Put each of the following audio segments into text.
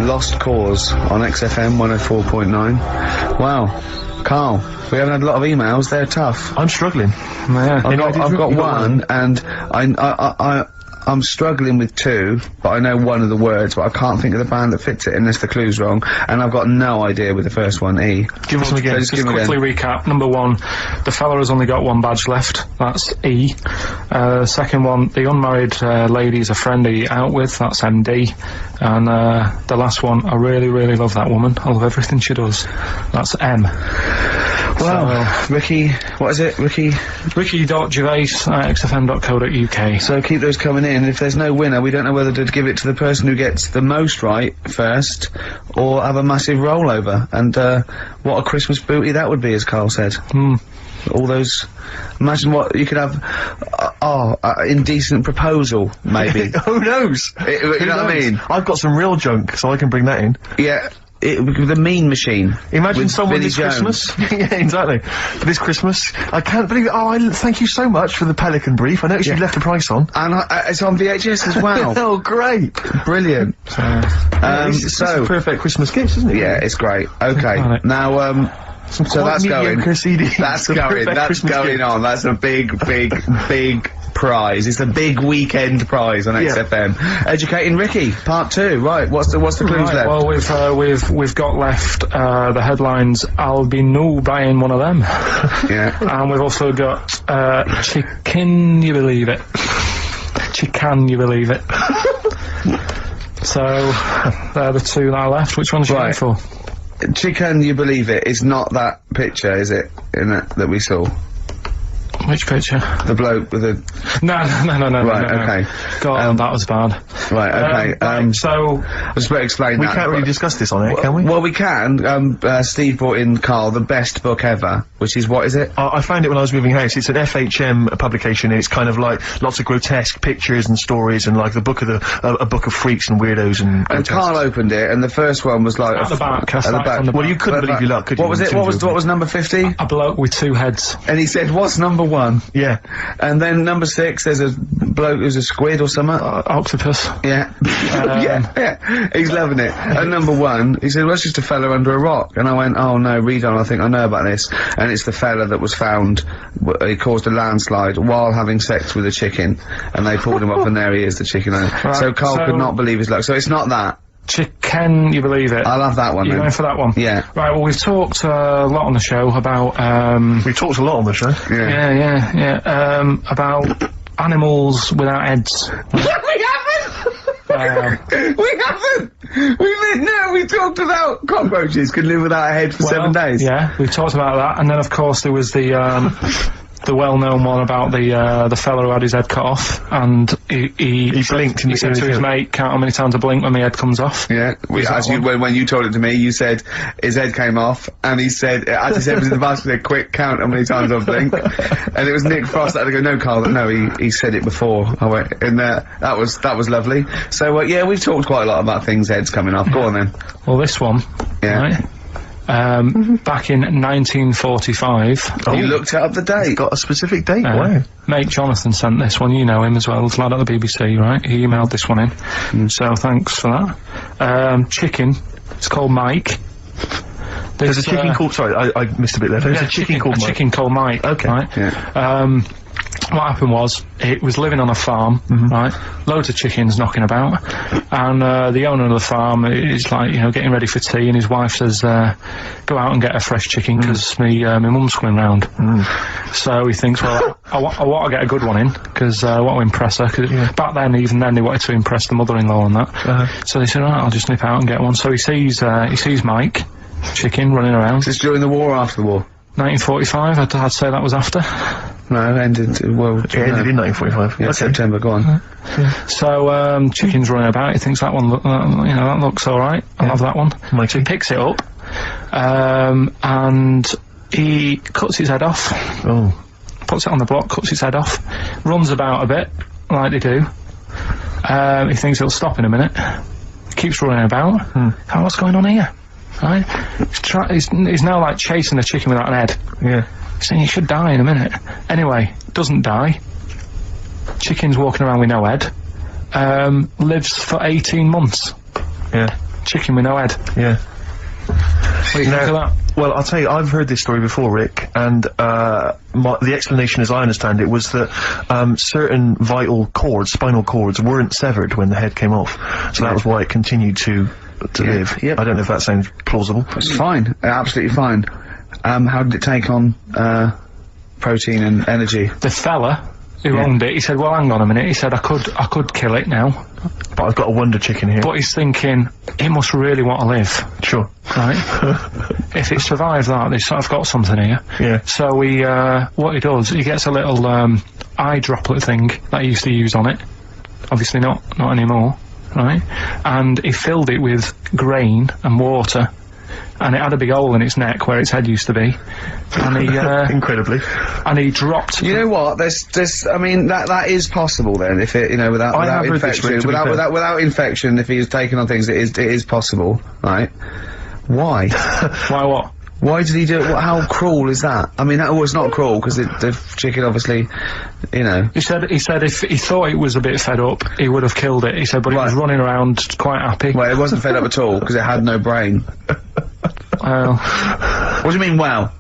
Lost Cause on XFM 104.9. Wow. Carl, we haven't had a lot of emails, they're tough. I'm struggling. Yeah. I've got one, and I'm struggling with two, but I know one of the words, but I can't think of the band that fits it unless the clue's wrong, and I've got no idea with the first one, E. Give us them again. Just quickly recap. Number one, the fella has only got one badge left, that's E. Second one, the unmarried lady is a friend he out with, that's MD. And the last one, I really, really love that woman, I love everything she does, that's M. Well, Ricky, what is it, Ricky.Gervais@xfm.co.uk. So keep those coming in. If there's no winner, we don't know whether to give it to the person who gets the most right first, or have a massive rollover. And what a Christmas booty that would be, as Carl said. All those, imagine what you could have, indecent proposal, maybe. Who knows? You know what I mean? I've got some real junk, so I can bring that in. Yeah. The mean machine. Imagine someone Billy this Jones. Christmas. Yeah, exactly. For this Christmas, I can't believe it. Oh, thank you so much for the Pelican brief. I noticed you left the price on. And it's on VHS as well. Oh, great. Brilliant. This is perfect Christmas gifts, isn't it? Yeah, it's great. Okay, now, so that's going. CDs. That's going on. That's a big prize. It's a big weekend prize on XFM. Educating Ricky, part 2. Right, what's the clues left? Well, we've got left the headlines. I'll be no buying one of them. Yeah. And we've also got chicken. You believe it? Chicken. You believe it? So they're the two that are left. Which one's you going for? Chicken, you believe it? It's not that picture, is it? That we saw. Which picture? The bloke with the... No. Right, okay. God, that was bad. Right, okay, so... I just better explain we that. We can't really discuss this on air, can we? Well, we can. Steve brought in, Carl, the best book ever, which is, what is it? I found it when I was moving house. It's an FHM publication, and it's kind of like lots of grotesque pictures and stories, and like the book of a book of freaks and weirdos and... And Carl opened it, and the first one was like... At the back. Well, you couldn't believe your luck, could you? What was it? What was number 50? A bloke with 2 heads. And he said, what's number 1? Yeah. And then number 6, there's a bloke who's a squid or something. Octopus. Yeah. yeah. He's loving it. And number 1, he said, well, it's just a fella under a rock. And I went, oh no, read on, I think I know about this. And it's the fella that was found, he caused a landslide while having sex with a chicken. And they pulled him up, and there he is, the chicken owner. Right, so Carl could not believe his luck. So it's not that. Chicken, you believe it? I love that one. You're going for that one? Yeah. Right, well, we've talked a lot on the show about, we talked a lot on the show. Yeah. About animals without heads. We haven't! We talked about cockroaches could live without a head for 7 days. Yeah, we talked about that, and then of course there was the well-known one about the fella who had his head cut off, and he blinked. He said to his mate, "Count how many times I blink when my head comes off." Yeah, when you told it to me, you said his head came off, and he said, as he said, it was in the basket, quick count how many times I've blinked. And it was Nick Frost that had to go, no, Carl, no, he said it before. I went, and that was lovely. So yeah, we've talked quite a lot about things heads coming off. Go on then. Well, this one, right? Back in 1945. Oh, you looked up the date. It's got a specific date. Wow. Mate Jonathan sent this one. You know him as well. He's a lad at the BBC, right? He emailed this one in. So thanks for that. Chicken. It's called Mike. There's a chicken called... Sorry, I missed a bit there. There's a chicken called Mike. Chicken called Mike. Okay. Right? Yeah. What happened was, it was living on a farm, right? Loads of chickens knocking about, and the owner of the farm is like, getting ready for tea, and his wife says, "Go out and get a fresh chicken, because my mum's coming round." So he thinks, well, I want to get a good one in, because I want to impress her. Cause back then, even then, they wanted to impress the mother-in-law and that. So they said, "Right, I'll just nip out and get one." So he sees Mike, chicken, running around. Is this during the war or after the war? 1945. I'd say that was after. No, it ended in 1945. Yeah, okay. September, go on. So, chicken's running about, he thinks that one, that looks alright, I'll have that one. So he picks it up, and he cuts its head off. Puts it on the block, cuts its head off, runs about a bit, like they do. He thinks it'll stop in a minute. Keeps running about. What's going on here? Right? He's now like chasing a chicken without an head. Yeah. Saying he should die in a minute. Anyway, doesn't die. Chicken's walking around with no head. Lives for 18 months. Yeah. chicken with no head. Yeah. What do you think of that? Well, I'll tell you, I've heard this story before, Rick, and the explanation, as I understand it, was that certain vital cords, spinal cords, weren't severed when the head came off, so that was why it continued to live. Yep. I don't know if that sounds plausible. It's fine, absolutely fine. How did it take on protein and energy? The fella who owned it, he said, well, hang on a minute, he said, I could kill it now, But I've got a wonder chicken here. but he's thinking, it must really want to live, Sure. right? If it survives that, they've sort of got something here. Yeah. So he, what he does, he gets a little, eye droplet thing that he used to use on it. Obviously not anymore, right? And he filled it with grain and water, and it had a big hole in its neck where its head used to be. And he, Incredibly. and he dropped... You know what? I mean, that is possible then. If it, without have heard this, infection, Rick, to be fair. without infection, if he was taking on things, it is possible, right? Why? Why what? Why did he do it? How cruel is that? I mean, it's not cruel because the chicken obviously, He said if he thought it was a bit fed up, he would have killed it. He said, but it was running around quite happy. Well, it wasn't fed up at all because it had no brain. Well, What do you mean? Wow.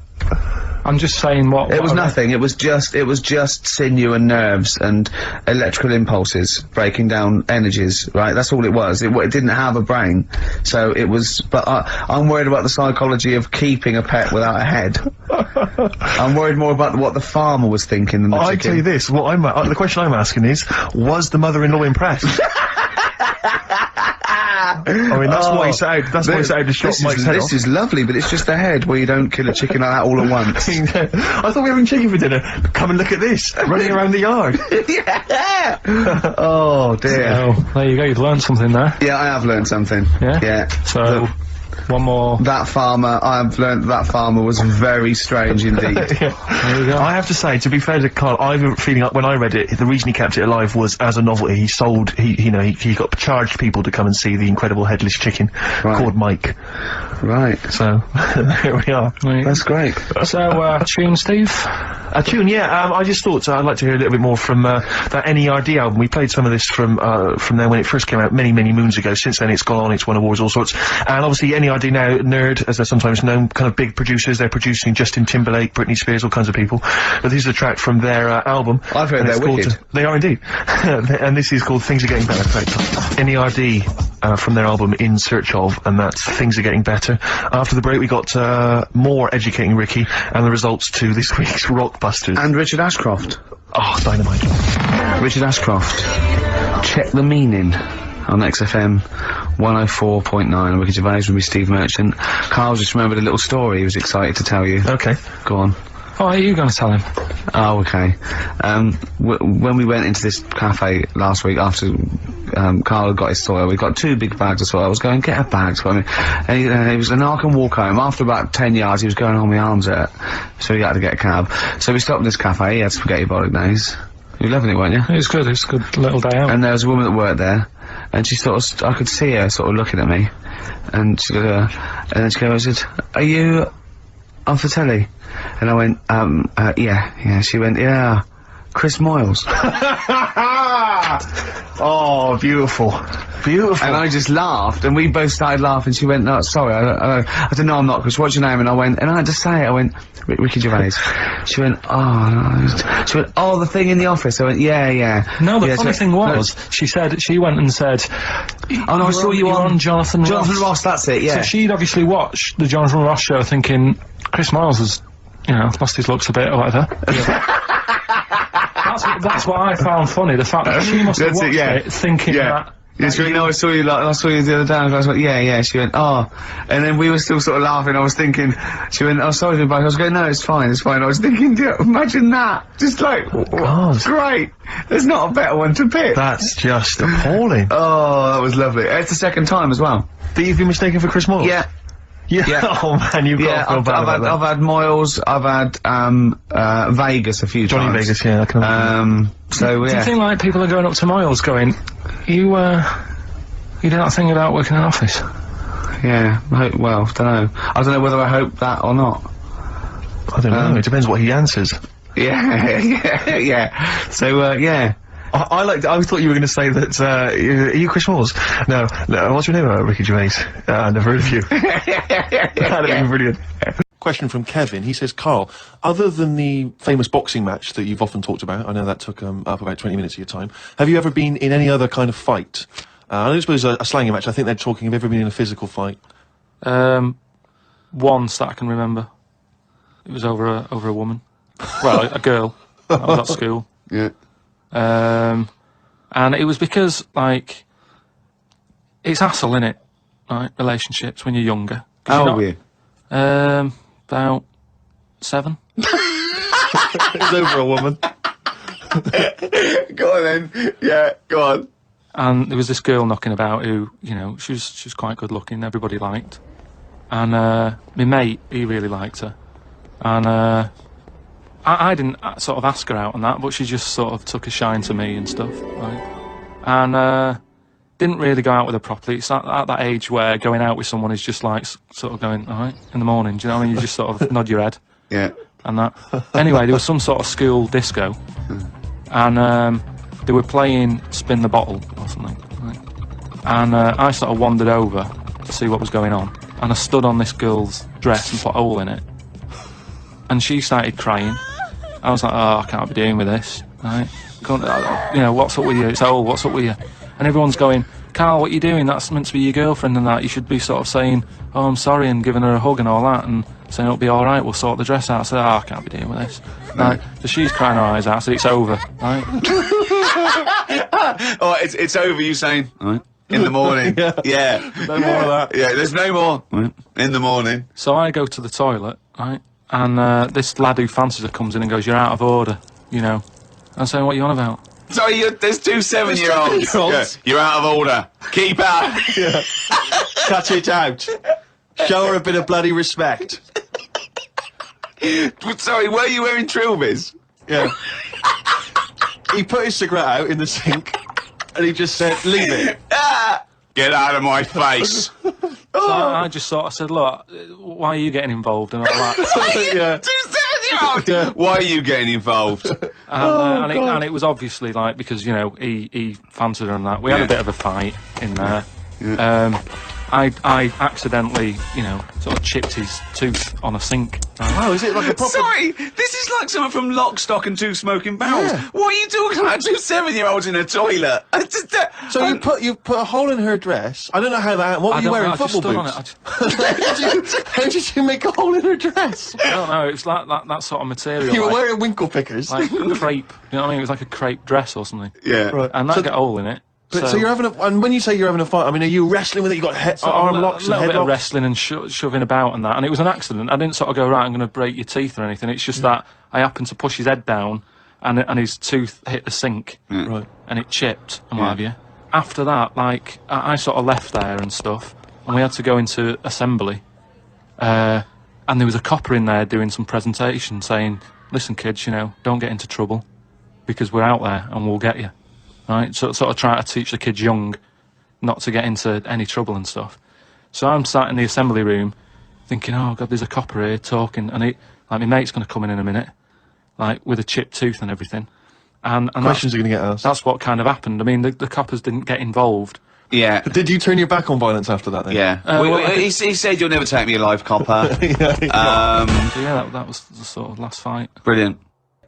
I'm just saying what... It was nothing. It was just sinew and nerves and electrical impulses breaking down energies. Right. That's all it was. It didn't have a brain. So it was. But I'm worried about the psychology of keeping a pet without a head. I'm worried more about what the farmer was thinking than the I chicken. tell you this. What the question I'm asking is, was the mother-in-law impressed? I mean, that's why he set out. That's why he set out to shot Mike's head off. This is lovely, but it's just the head where you don't kill a chicken like that all at once. I thought we were having chicken for dinner. Come and look at this, running around the yard. Yeah. Oh dear. So, there you go, you've learned something there. Yeah, I have learned something. Yeah? Yeah. So, one more... That farmer, I've learned that farmer was very strange indeed. There you go. I have to say, to be fair to Carl, I have a feeling like when I read it, the reason he kept it alive was as a novelty. He got charged people to come and see the incredible headless chicken called Mike. Right. So, here we are. That's great. So, tune, Steve? A tune, yeah. I just thought I'd like to hear a little bit more from that NERD album. We played some of this from there when it first came out many moons ago. Since then, it's gone on. It's won awards, all sorts. And obviously, NERD now, Nerd, as they're sometimes known, kind of big producers. They're producing Justin Timberlake, Britney Spears, all kinds of people. But this is a track from their album. I've heard they're wicked. They are indeed. And this is called Things Are Getting Better. NERD from their album In Search Of, and that's Things Are Getting Better. After the break, we got more Educating Ricky and the results to this week's Rockbusters. And Richard Ashcroft. Oh, dynamite. Richard Ashcroft. Check the meaning on XFM 104.9. I'm Ricky Gervais with me, Steve Merchant. Carl just remembered a little story he was excited to tell you. Okay. Go on. Oh, are you going to tell him? Oh, okay. When we went into this cafe last week after Carl had got his soil, we got 2 big bags of soil. I was going, get a bag, and he was like, no, I can walk home. After about 10 yards, he was going, oh, my arms hurt. So he had to get a cab. So we stopped in this cafe, he had spaghetti bolognese. You were loving it, weren't you? It was good, a good little day out. And there was a woman that worked there, and she sort of, I could see her sort of looking at me, and she and then she goes, I said, are you off the telly? And I went, yeah. She went, yeah, Chris Moyles. Oh, beautiful. Beautiful. And I just laughed, and we both started laughing. She went, no, sorry, I said, no, I'm not, Chris, what's your name? And I went, and I had to say it, I went, Ricky Gervais. She went, oh, no. She went, oh, the thing in the office. I went, yeah. No, the yeah, funny thing was, she went and said, oh, no, I saw you on Jonathan Ross. Jonathan Ross, that's it, yeah. So she'd obviously watched the Jonathan Ross show thinking, Chris Miles has, lost his looks a bit or whatever. That's what I found funny, the fact that she must have watched it thinking that... Yeah, she went, no, I saw you the other day, and I was like, yeah, she went, oh, and then we were still sort of laughing, I was thinking, she went, oh, sorry, I was going, no, it's fine, I was thinking, imagine that, just like, God. Great, there's not a better one to pick. That's just appalling. Oh, that was lovely. It's the second time as well. That you've been mistaken for Chris Moyles? Yeah. Oh man, you've got to feel bad about that. I've had Moyles, I've had, Vegas a few times. Johnny Vegas, yeah, I can imagine. So, yeah. Do you think, like, people are going up to Moyles going, you do that thing about working in an office? Yeah, well, don't know. I don't know whether I hope that or not. I don't know, it depends what he answers. Yeah. So, yeah. I thought you were going to say that, are you Chris Moores? No, what's your name, Ricky Gervais? I've never heard of you. That'd have been brilliant. Question from Kevin. He says, Carl, other than the famous boxing match that you've often talked about, I know that took up about 20 minutes of your time, have you ever been in any other kind of fight? I don't suppose a slangy match. I think they're talking of ever been in a physical fight. Once that I can remember. It was over a woman. Well, a girl. I was at school. Yeah. And it was because, like, it's hassle, innit? Right, relationships when you're younger. How old were you? About 7. It was over a woman. Go on then. Yeah, go on. And there was this girl knocking about who, you know, she was quite good looking, everybody liked. And my mate, he really liked her. And I didn't sort of ask her out on that, but she just sort of took a shine to me and stuff, right? And didn't really go out with her properly. It's at that age where going out with someone is just like sort of going, all right, in the morning, do you know what I mean? You just sort of nod your head. Yeah. And that. Anyway, there was some sort of school disco, and they were playing Spin the Bottle or something, right? And I sort of wandered over to see what was going on, and I stood on this girl's dress and put a hole in it. And she started crying. I was like, oh, I can't be dealing with this, right? You know, what's up with you? It's old, what's up with you? And everyone's going, Carl, what are you doing? That's meant to be your girlfriend and that. You should be sort of saying, oh, I'm sorry, and giving her a hug and all that, and saying it'll be all right, we'll sort the dress out. I said, oh, I can't be dealing with this. Right? So she's crying her eyes out. I said, it's over, right? Oh, it's over, you saying, right, in the morning. Yeah. No more of that. Yeah, there's no more. Right. In the morning. So I go to the toilet, right? And this lad who fancies her comes in and goes, you're out of order, you know. I'm saying, what are you on about? Sorry, there's 2 7-year-olds. Yeah. You're out of order. Keep out. Yeah. Cut it out. Show her a bit of bloody respect. Sorry, were you wearing trilbies? Yeah. He put his cigarette out in the sink, and he just said, leave it. Get out of my face. So I just sort of said, look, why are you getting involved and all that? Yeah. 2 7-year-olds. Yeah. Why are you getting involved? And it was obviously like, because, you know, he fancied her and that. We had a bit of a fight in there. Yeah. I accidentally, you know, sort of chipped his tooth on a sink. Oh, is it like a proper... Sorry, this is like someone from Lock, Stock and Two Smoking Barrels. Yeah. What are you talking about? 2 7-year-olds in a toilet. So you put a hole in her dress. I don't know how that... What were you wearing, football boots? How did you make a hole in her dress? I don't know, it's like that sort of material. You were like, wearing winkle pickers. like crepe, you know what I mean? It was like a crepe dress or something. Yeah. Right. And that got a hole in it. But so you're having a... And when you say you're having a fight, I mean, are you wrestling with it? You got arm locks and a little bit headlocks? of wrestling and shoving about and that. And it was an accident. I didn't sort of go, right, I'm going to break your teeth or anything. It's just that I happened to push his head down and his tooth hit the sink. Right. And it chipped and what have you. After that, like, I sort of left there and stuff. And we had to go into assembly. And there was a copper in there doing some presentation saying, listen, kids, you know, don't get into trouble because we're out there and we'll get you. Right, so sort of try to teach the kids young not to get into any trouble and stuff. So I'm sat in the assembly room thinking, oh God, there's a copper here talking, and like my mate's going to come in a minute, like with a chipped tooth and everything. And Questions are going to get asked. That's what kind of happened. I mean, the coppers didn't get involved. Yeah. Did you turn your back on violence after that then? Yeah. He said you'll never take me alive, copper. So yeah, that was the sort of last fight. Brilliant.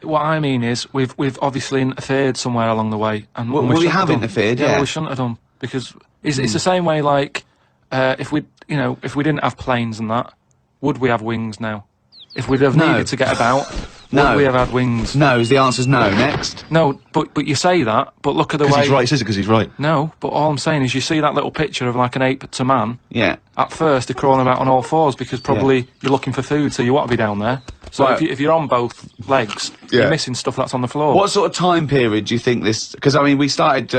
What I mean is, we've obviously interfered somewhere along the way, and Well, we have interfered, yeah. Well, we shouldn't have done, because it's the same way. Like, if we didn't have planes and that, would we have wings now? If we'd have needed to get about, would we have had wings? No, the answer's no. Next. No, but you say that, but look at the way. He's right. He says it because he's right. No, but all I'm saying is, you see that little picture of like an ape to man. Yeah. At first, they're crawling about on all fours because probably you're looking for food, so you want to be down there. So Right. if you're on both legs, you're missing stuff that's on the floor. What sort of time period do you think this... Because, I mean, we started,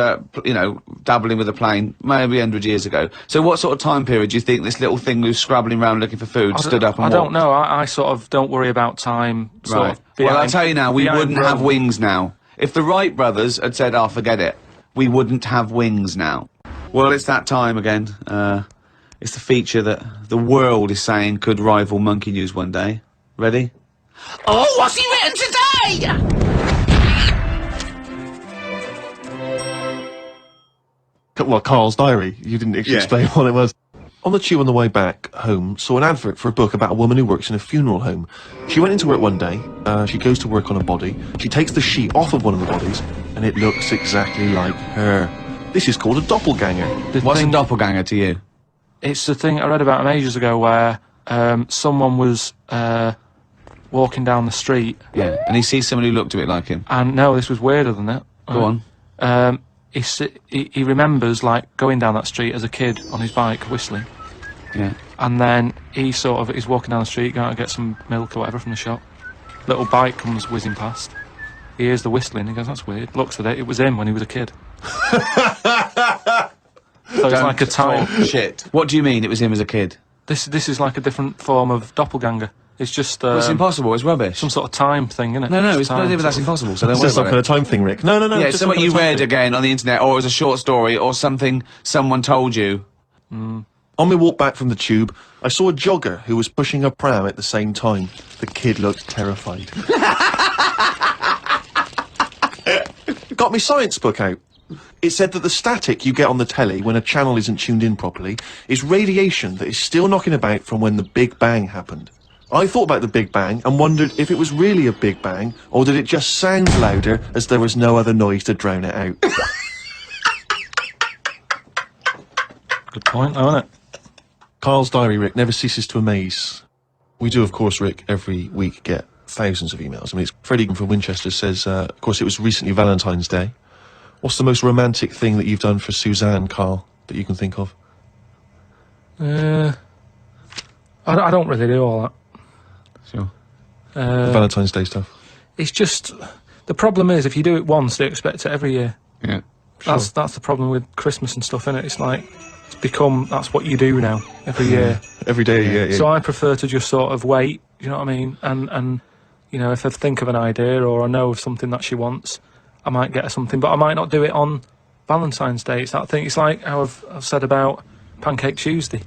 you know, dabbling with a plane maybe 100 years ago. So what sort of time period do you think this little thing who's scrabbling around looking for food stood up and I walked? don't know. I sort of don't worry about time. Sort of Well, I'll tell you now, we behind wouldn't have Rome. wings now. If the Wright brothers had said, oh, forget it, we wouldn't have wings now. Well, it's that time again. It's the feature that the world is saying could rival Monkey News one day. Ready? Oh, what's he written today? Well, Carl's diary. You didn't actually explain what it was. On the tube on the way back home, saw an advert for a book about a woman who works in a funeral home. She went into work one day, she goes to work on a body, she takes the sheet off of one of the bodies, and it looks exactly like her. This is called a doppelganger. What's a doppelganger to you? It's the thing I read about him ages ago where someone was walking down the street. Yeah, and he sees someone who looked a bit like him. And no, this was weirder than that. Go on. He remembers, like, going down that street as a kid on his bike, whistling. Yeah. And then he's walking down the street, going to get some milk or whatever from the shop. Little bike comes whizzing past. He hears the whistling, he goes, that's weird. Looks at it, it was him when he was a kid. So it's like a time. Shit. What do you mean it was him as a kid? This is like a different form of doppelganger. It's just It's impossible, it's rubbish. some sort of time thing, isn't it? No, it's not even that's impossible, so don't worry It's some about kind it. of time thing, Rick. No. Yeah, just it's something some you kind of time read thing. again on the internet, or it was a short story, or something someone told you. On my walk back from the tube, I saw a jogger who was pushing a pram at the same time. The kid looked terrified. Got me science book out. It said that the static you get on the telly when a channel isn't tuned in properly is radiation that is still knocking about from when the Big Bang happened. I thought about the Big Bang and wondered if it was really a Big Bang, or did it just sound louder as there was no other noise to drown it out. Good point, though, isn't it? Carl's diary, Rick, never ceases to amaze. We do, of course, Rick, every week get thousands of emails. I mean, it's Freddie from Winchester says, of course, it was recently Valentine's Day. What's the most romantic thing that you've done for Suzanne, Carl, that you can think of? I don't really do all that. Sure. Valentine's Day stuff. It's just, the problem is, if you do it once, they expect it every year. Yeah. That's the problem with Christmas and stuff, innit? It's like, that's what you do now, every year. Every day, yeah. So I prefer to just sort of wait, you know what I mean? And you know, if I think of an idea or I know of something that she wants, I might get her something, but I might not do it on Valentine's Day. It's that thing, it's like how I've said about Pancake Tuesday.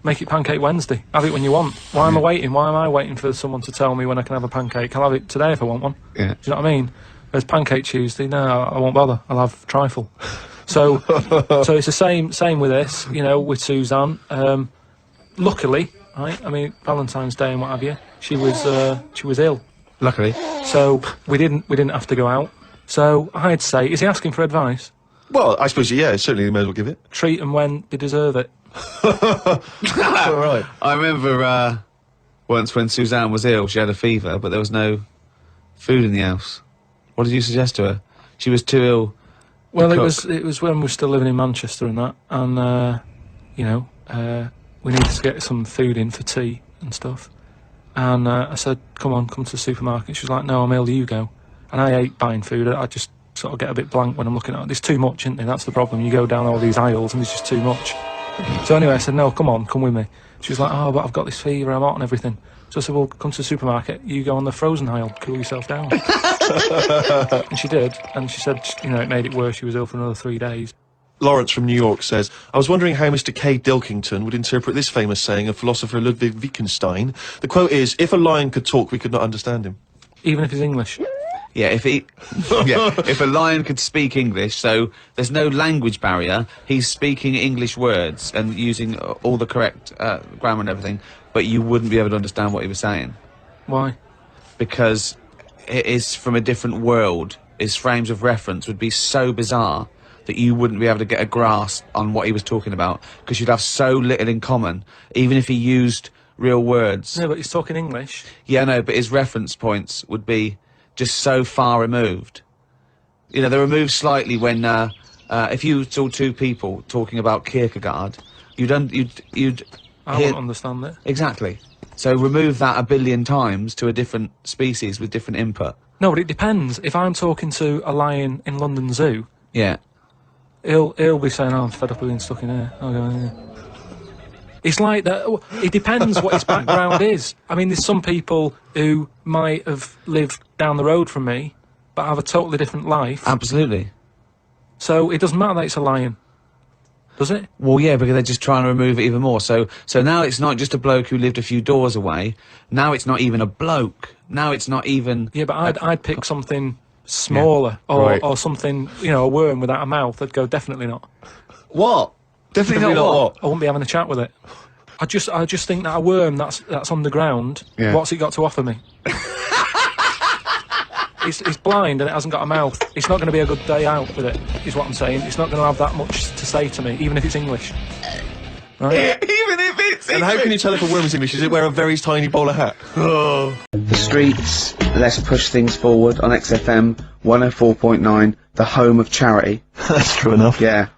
Make it Pancake Wednesday. Have it when you want. Why am I waiting? Why am I waiting for someone to tell me when I can have a pancake? I'll have it today if I want one. Yeah. Do you know what I mean? Whereas Pancake Tuesday, no, I won't bother. I'll have trifle. So it's the same with this, you know, with Suzanne. Luckily, right? I mean, Valentine's Day and what have you. She was ill, Luckily. so we didn't have to go out. So I'd say, is he asking for advice? Well, I suppose, yeah, certainly you may as well give it. Treat them when they deserve it. All right. I remember once when Suzanne was ill, she had a fever, but there was no food in the house. What did you suggest to her? She was too ill. Well, it cook. was when we were still living in Manchester and that, and you know, we needed to get some food in for tea and stuff. And I said, come to the supermarket. She was like, no, I'm ill, you go. And I hate buying food. I just sort of get a bit blank when I'm looking at it. There's too much, isn't there? That's the problem. You go down all these aisles and there's just too much. So anyway, I said, no, come with me. She was like, oh, but I've got this fever, I'm hot and everything. So I said, well, come to the supermarket, you go on the frozen aisle, cool yourself down. And she did, and she said, you know, it made it worse, she was ill for another 3 days. Lawrence from New York says, I was wondering how Mr. K. Pilkington would interpret this famous saying of philosopher Ludwig Wittgenstein. The quote is, if a lion could talk, we could not understand him. Even if he's English. Yeah, if a lion could speak English, so there's no language barrier, he's speaking English words and using all the correct grammar and everything, but you wouldn't be able to understand what he was saying. Why? Because it is from a different world. His frames of reference would be so bizarre that you wouldn't be able to get a grasp on what he was talking about, because you'd have so little in common, even if he used real words. No, but he's talking English. Yeah, no, but his reference points would be just so far removed. You know, they're removed slightly when, if you saw two people talking about Kierkegaard, you'd I hear... wouldn't understand it. Exactly. So remove that 1 billion times to a different species with different input. No, but it depends. If I'm talking to a lion in London Zoo, Yeah. he'll be saying, oh, I'm fed up with being stuck in here. I'll go in here. It's like that. It depends what his background is. I mean, there's some people who might have lived down the road from me, but have a totally different life. Absolutely. So it doesn't matter that it's a lion, does it? Well, yeah, because they're just trying to remove it even more. So now it's not just a bloke who lived a few doors away. Now it's not even a bloke. Now it's not even... Yeah, but I'd pick something smaller, Right. or something, you know, a worm without a mouth, I'd go, definitely not. What? Definitely not what? I wouldn't be having a chat with it. I just think that a worm that's underground, what's it got to offer me? It's blind and it hasn't got a mouth. It's not going to be a good day out with it, is what I'm saying. It's not going to have that much to say to me, even if it's English. Right? Even if it's And how can you tell if a worm is English? Is it wear a very tiny bowler hat? The streets, let's push things forward on XFM 104.9, the home of charity. That's true enough. Yeah.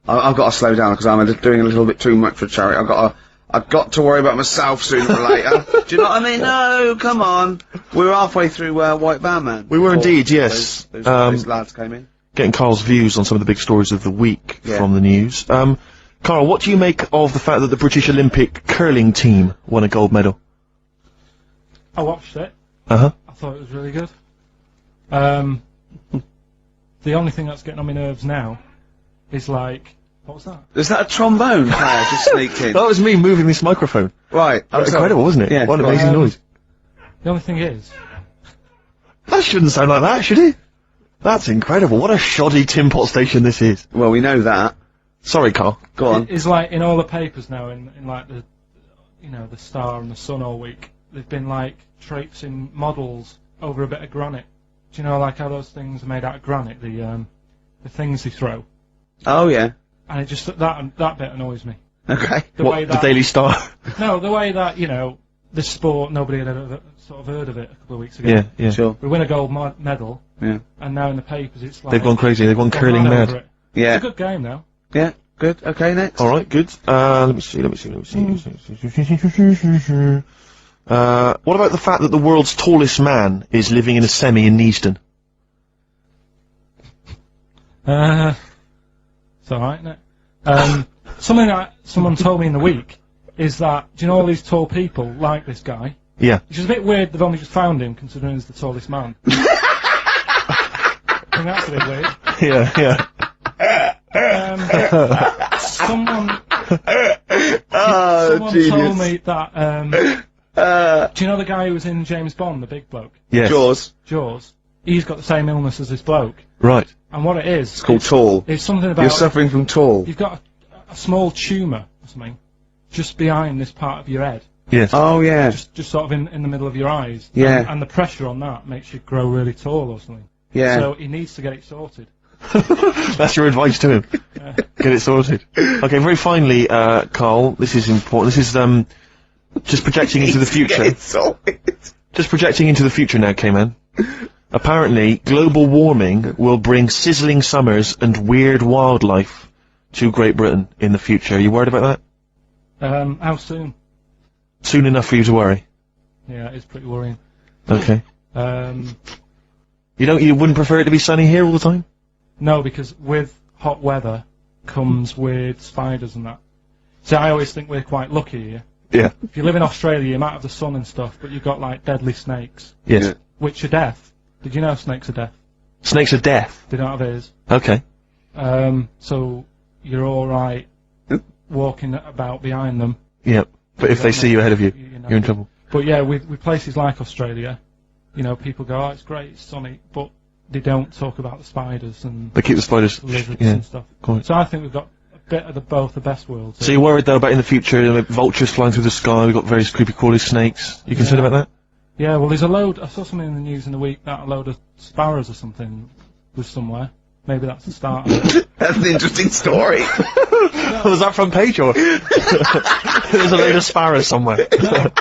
I've got to slow down because I'm doing a little bit too much for charity. I've got to worry about myself sooner or later. Do you know what I mean? No, come on. We were halfway through White Van Man. We were indeed, yes. Those lads came in. Getting Carl's views on some of the big stories of the week from the news. Carl, what do you make of the fact that the British Olympic curling team won a gold medal? I watched it. Uh-huh. I thought it was really good. The only thing that's getting on my nerves now is like, what was that? Is that a trombone player just sneaked in? That was me moving this microphone. Right. That was incredible, wasn't it? Yeah. What an amazing noise. The only thing is, That shouldn't sound like that, should it? That's incredible. What a shoddy tin pot station this is. Well, we know that. Sorry, Carl. Go on. it's like in all the papers now, in like the, you know, the Star and the Sun all week, they've been like traipsing models over a bit of granite. Do you know, like how those things are made out of granite, the things they throw? Oh, yeah. And it just, that bit annoys me. Okay. The way The that, Daily Star? no, the way that, you know, this sport, nobody had ever sort of heard of it a couple of weeks ago. Yeah, yeah. Sure. We win a gold medal, Yeah. and now in the papers it's like... They've gone crazy. They've gone curling right mad. over it. Yeah. It's a good game now. Yeah. Good. Okay, next. Alright, good. Let me see. What about the fact that the world's tallest man is living in a semi in Neasden? It's alright, isn't it? Something that someone told me in the week is that, do you know all these tall people like this guy? Yeah. Which is a bit weird they've only just found him, considering he's the tallest man. I think that's a bit weird. Yeah. Someone genius. told me that, do you know the guy who was in James Bond, the big bloke? Yes. Jaws? He's got the same illness as this bloke. Right. And what it is... It's called tall. It's something about... You're suffering from tall. You've got a small tumour or something just behind this part of your head. Yes. Oh, yeah. Just sort of in the middle of your eyes. Yeah. And the pressure on that makes you grow really tall or something. Yeah. So he needs to get it sorted. That's your advice to him. Get it sorted. Okay, very finally, Carl, this is important. This is, just projecting into the future. Get it sorted. Just projecting into the future now, K-Man. Apparently, global warming will bring sizzling summers and weird wildlife to Great Britain in the future. Are you worried about that? How soon? Soon enough for you to worry. Yeah, it's pretty worrying. Okay. Um, You wouldn't prefer it to be sunny here all the time? no, because with hot weather comes weird spiders and that. So I always think we're quite lucky here. Yeah. If you live in Australia, you might have the sun and stuff, but you've got like deadly snakes, Yes. Yeah. which are death. Did you know snakes are death? Snakes are death. They don't have ears. Okay. So you're alright walking about behind them. Yep. But if they see you ahead of you, You know. you're in trouble. But yeah, with places like Australia, you know, people go, oh, it's great, it's sunny, but they don't talk about the spiders and They keep the spiders. lizards Yeah. and stuff. Quite. So I think we've got a bit of both the best worlds. So you're worried though about in the future, like, vultures flying through the sky, we've got various creepy crawly snakes. You concerned about that? Yeah, well, there's a load. I saw something in the news in the week that a load of sparrows or something was somewhere. Maybe that's the start of it. That's an interesting story. Was that front page or? There's a load of sparrows somewhere.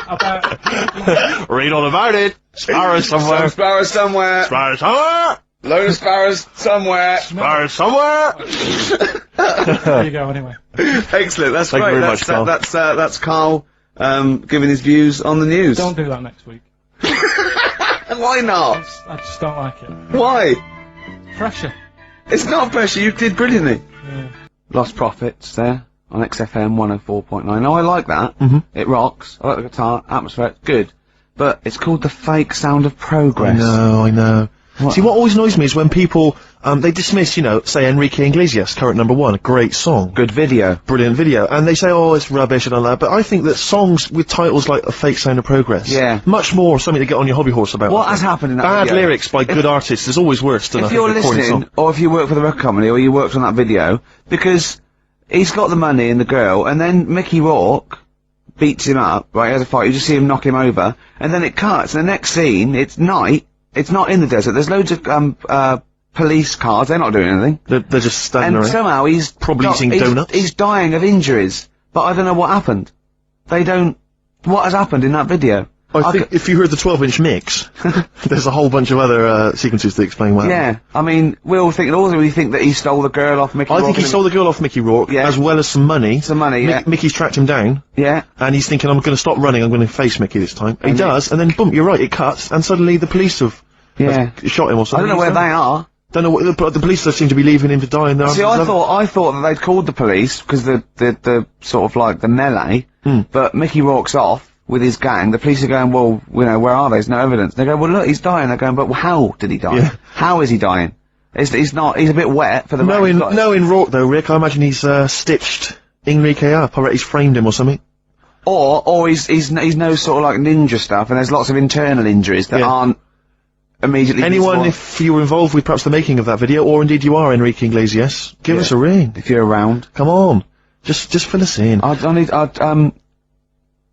About Read all about it. Sparrows somewhere. Some sparrows somewhere. Sparrows somewhere. Load of sparrows somewhere. Sparrows somewhere. there you go. Anyway, Excellent. That's Thank you great. very much, Carl. That's Carl giving his views on the news. don't do that next week. Why not? I just don't like it. Why? Pressure. It's not pressure. You did brilliantly. Yeah. Lost Profits there on XFM 104.9. Oh, I like that. It rocks. I like the guitar. Atmosphere. Good. But it's called the fake sound of progress. I know. What? See, what always annoys me is when people they dismiss, you know, say Enrique Iglesias, current #1, great song. Good video. Brilliant video. And they say, oh, it's rubbish and all that, but I think that songs with titles like A Fake Sound of Progress. Yeah. Much more something to get on your hobby horse about. What has happened in that Bad video? lyrics by good artists is always worse than If you're listening, or if you work for the record company, or you worked on that video, because he's got the money and the girl, and then Mickey Rourke beats him up, right, he has a fight, you just see him knock him over, and then it cuts, and the next scene, it's night, it's not in the desert, there's loads of, police cars, they're not doing anything. They're just standing And around. somehow he's Probably eating donuts. He's dying of injuries, but I don't know what happened. What has happened in that video? I think if you heard the 12-inch mix, there's a whole bunch of other, sequences to explain why. Yeah, I mean, we're all thinking, also we think that he stole the girl off Mickey Rourke. I think he stole the girl off Mickey Rourke, Yeah. as well as some money. Some money, yeah. Mickey's tracked him down, Yeah. and he's thinking, I'm gonna stop running, I'm gonna face Mickey this time. He does, and then boom, you're right, it cuts, and suddenly the police have shot him or I something. don't know where they are. Don't know what, the police just seem to be leaving him to die in there. See, I thought that they'd called the police, because the sort of like the melee, but Mickey Rourke's off with his gang, the police are going, well, you know, where are they? There's no evidence. They go, well look, he's dying. They're going, but how did he die? Yeah. How is he dying? He's a bit wet for the rain. Knowing Rourke though, Rick, I imagine he's, stitched Enrique up. I reckon he's framed him or something. Or he's no sort of like ninja stuff, and there's lots of internal injuries that aren't immediately Anyone, visible. if you were involved with perhaps the making of that video, or indeed you are Enrique Iglesias, give us a ring. If you're around. Come on. Just fill us in.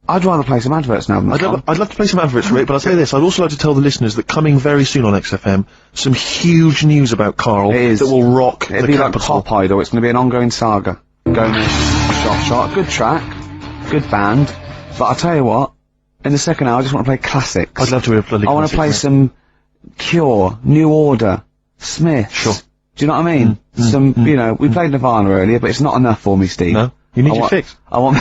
I'd rather play some adverts now than I'd love to play some adverts, Rick, but I'll say this, I'd also like to tell the listeners that coming very soon on XFM, some huge news about Carl that will rock It'll the be like capital. Pop Idol, it's going to be an ongoing saga. Shot, good track, good band, but I'll tell you what, in the second hour I just want to play classics. I'd love to hear a bloody I want to play some Cure, New Order, Smith. Sure. Do you know what I mean? You know, we played Nirvana earlier, but it's not enough for me, Steve. No? You need your fix. I want,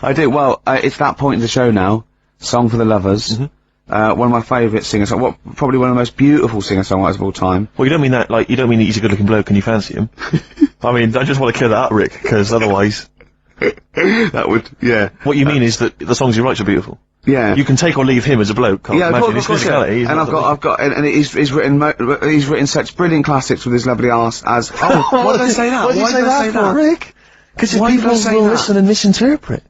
I do, well, it's that point in the show now, Song for the Lovers, one of my favourite singers, probably one of the most beautiful singer-songwriters of all time. Well, you don't mean that, like, you don't mean that he's a good-looking bloke and you fancy him. I mean, I just want to clear that up, Rick, because otherwise... That would, yeah. What you mean is that the songs he writes are beautiful. Yeah. You can take or leave him as a bloke, can't imagine his physicality. And he's written such brilliant classics with his lovely arse as, oh, why did I say that? Why did you say that for, Rick? Because Why did people I say will that? listen and misinterpret.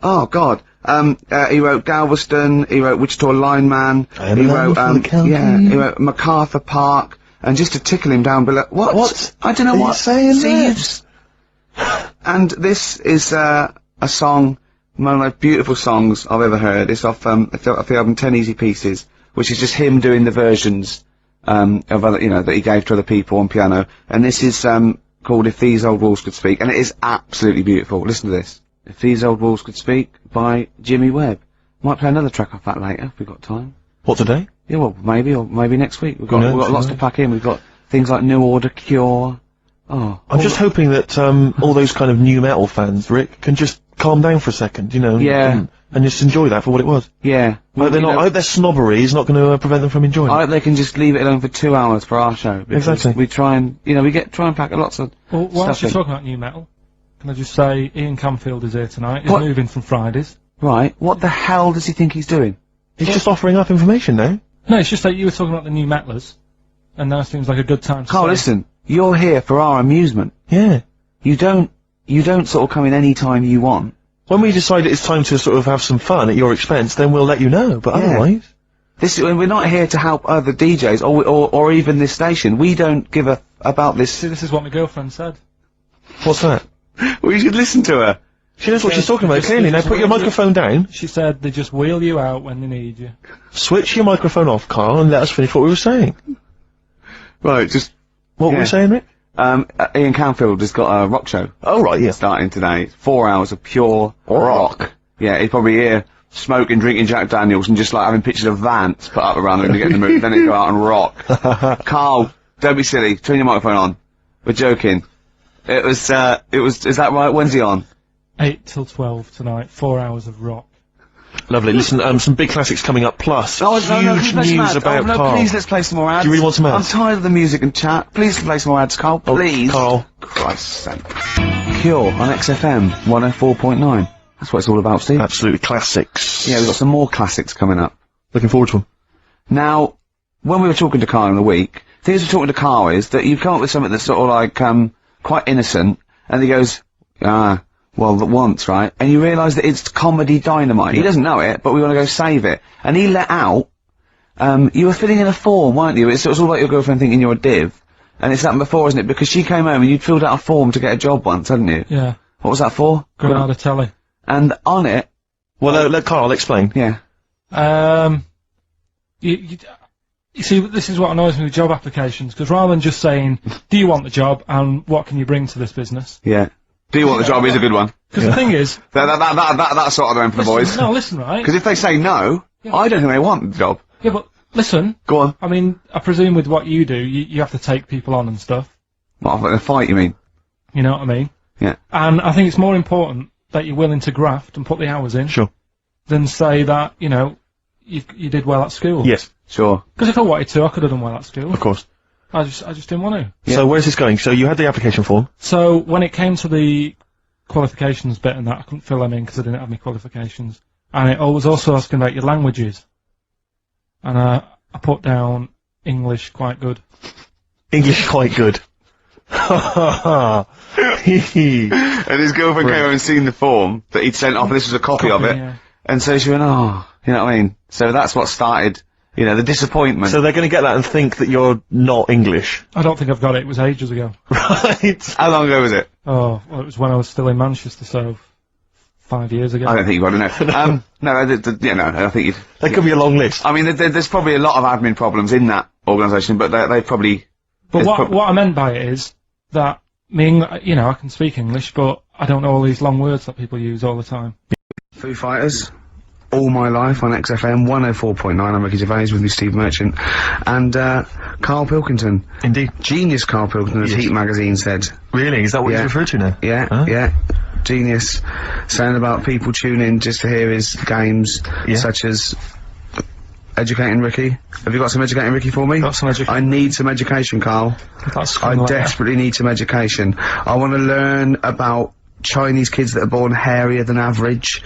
Oh, God. He wrote Galveston, he wrote Wichita Lineman, I'm he a wrote, man from the county. he wrote MacArthur Park, and just to tickle him down below, what? I don't know Are you what. saying that? See, and this is, a song, one of the most beautiful songs I've ever heard. It's off, the album 10 Easy Pieces, which is just him doing the versions, of other, you know, that he gave to other people on piano. And this is, called If These Old Walls Could Speak, and it is absolutely beautiful. Listen to this. If These Old Walls Could Speak by Jimmy Webb. Might play another track off that later, if we've got time. What, today? Yeah, well, maybe, or maybe next week. We've got No, lots to pack in. We've got things like New Order, Cure. Oh. I'm just hoping that, all those kind of new metal fans, Rick, can just calm down for a second, you know? Yeah. And just enjoy that for what it was. Yeah. I hope their snobbery is not going to prevent them from enjoying I it. hope they can just leave it alone for 2 hours for our show. because Exactly. We try and, you know, try and pack lots of Well, whilst stuff you're in. talking about new metal, can I just say Ian Camfield is here tonight. He's What? moving from Fridays. Right. What the hell does he think he's doing? He's just offering up information now. No, it's just that you were talking about the new metalers, and now seems like a good time to Carl, say. listen. You're here for our amusement. Yeah. You don't sort of come in any time you want. When we decide it's time to sort of have some fun at your expense, then we'll let you know, but Yeah. otherwise... We're not here to help other DJs or even this station. We don't give about this. See, this is what my girlfriend said. What's that? We should listen to her. She knows what she's talking about, clearly. Now put your microphone down, She said they just wheel you out when they need you. switch your microphone off, Carl, and let us finish what we were saying. Right, just What were we saying, Rick? Ian Canfield has got a rock show Oh, right, yeah. starting today. 4 hours of pure rock. Yeah, he's probably here smoking, drinking Jack Daniels and just like having pictures of Vance put up around him to get in the mood. Then he'll go out and rock. Carl, don't be silly. Turn your microphone on. We're joking. Is that right? When's he on? 8 till 12 tonight, 4 hours of rock. Lovely. Listen, some big classics coming up, plus huge please, news about Carl. Please, let's play some more ads. Do you really want some ads? I'm tired of the music and chat. Please play some more ads, Carl. Please. Carl. Christ's sake. Cure on XFM 104.9. That's what it's all about, Steve. Absolutely classics. Yeah, we've got some more classics coming up. Looking forward to them. Now, when we were talking to Carl in the week, things we're talking to Carl is that you've come up with something that's sort of like, quite innocent, and he goes, well, once, right? And you realise that it's comedy dynamite. He doesn't know it, but we want to go save it. And he let out, you were filling in a form, weren't you? It was all like your girlfriend thinking you're a div. And it's happened before, isn't it? Because she came home and you'd filled out a form to get a job once, hadn't you? Yeah. What was that for? Granada telly. And on it... Well, let Carl explain. Yeah. You see, this is what annoys me with job applications, because rather than just saying, do you want the job, and what can you bring to this business? Yeah. Do you want the job is a good one. Because the thing is... That's sort of the one for the boys. No, listen, right? Because if they say no, I don't think they want the job. Yeah, but listen. Go on. I mean, I presume with what you do, you have to take people on and stuff. What, in a fight, you mean? You know what I mean? Yeah. And I think it's more important that you're willing to graft and put the hours in. Sure. Than say that, you know, you did well at school. Yes. Sure. Because if I wanted to, I could have done well at school. Of course. I just didn't want to. Yeah. So where's this going? So you had the application form. So when it came to the qualifications bit and that, I couldn't fill them in because I didn't have any qualifications. And it was also asking about your languages. And I put down English quite good. English quite good. And his girlfriend came over and seen the form that he'd sent off, and this was a copy of it. Yeah. And so she went, oh, you know what I mean? So that's what started, you know, the disappointment. So they're going to get that and think that you're not English. I don't think I've got it. It was ages ago. Right. How long ago was it? Oh, well, it was when I was still in Manchester, so 5 years ago. I don't think you've got to know. No, I think you'd... That could be a long list. I mean, there's probably a lot of admin problems in that organisation, but they probably... But what I meant by it is that, you know, I can speak English, but I don't know all these long words that people use all the time. Foo Fighters, all my life on XFM 104.9. I'm Ricky Gervais with me, Steve Merchant, and Karl Pilkington. Indeed. Genius Karl Pilkington, as Heat magazine said. Really? Is that what he's referred to now? Yeah, Huh? yeah. Genius. Saying about people tune in just to hear his games, such as Educating Ricky. Have you got some Educating Ricky for me? Got some education. I need some education, Karl. That's I like desperately need some education. I want to learn about Chinese kids that are born hairier than average.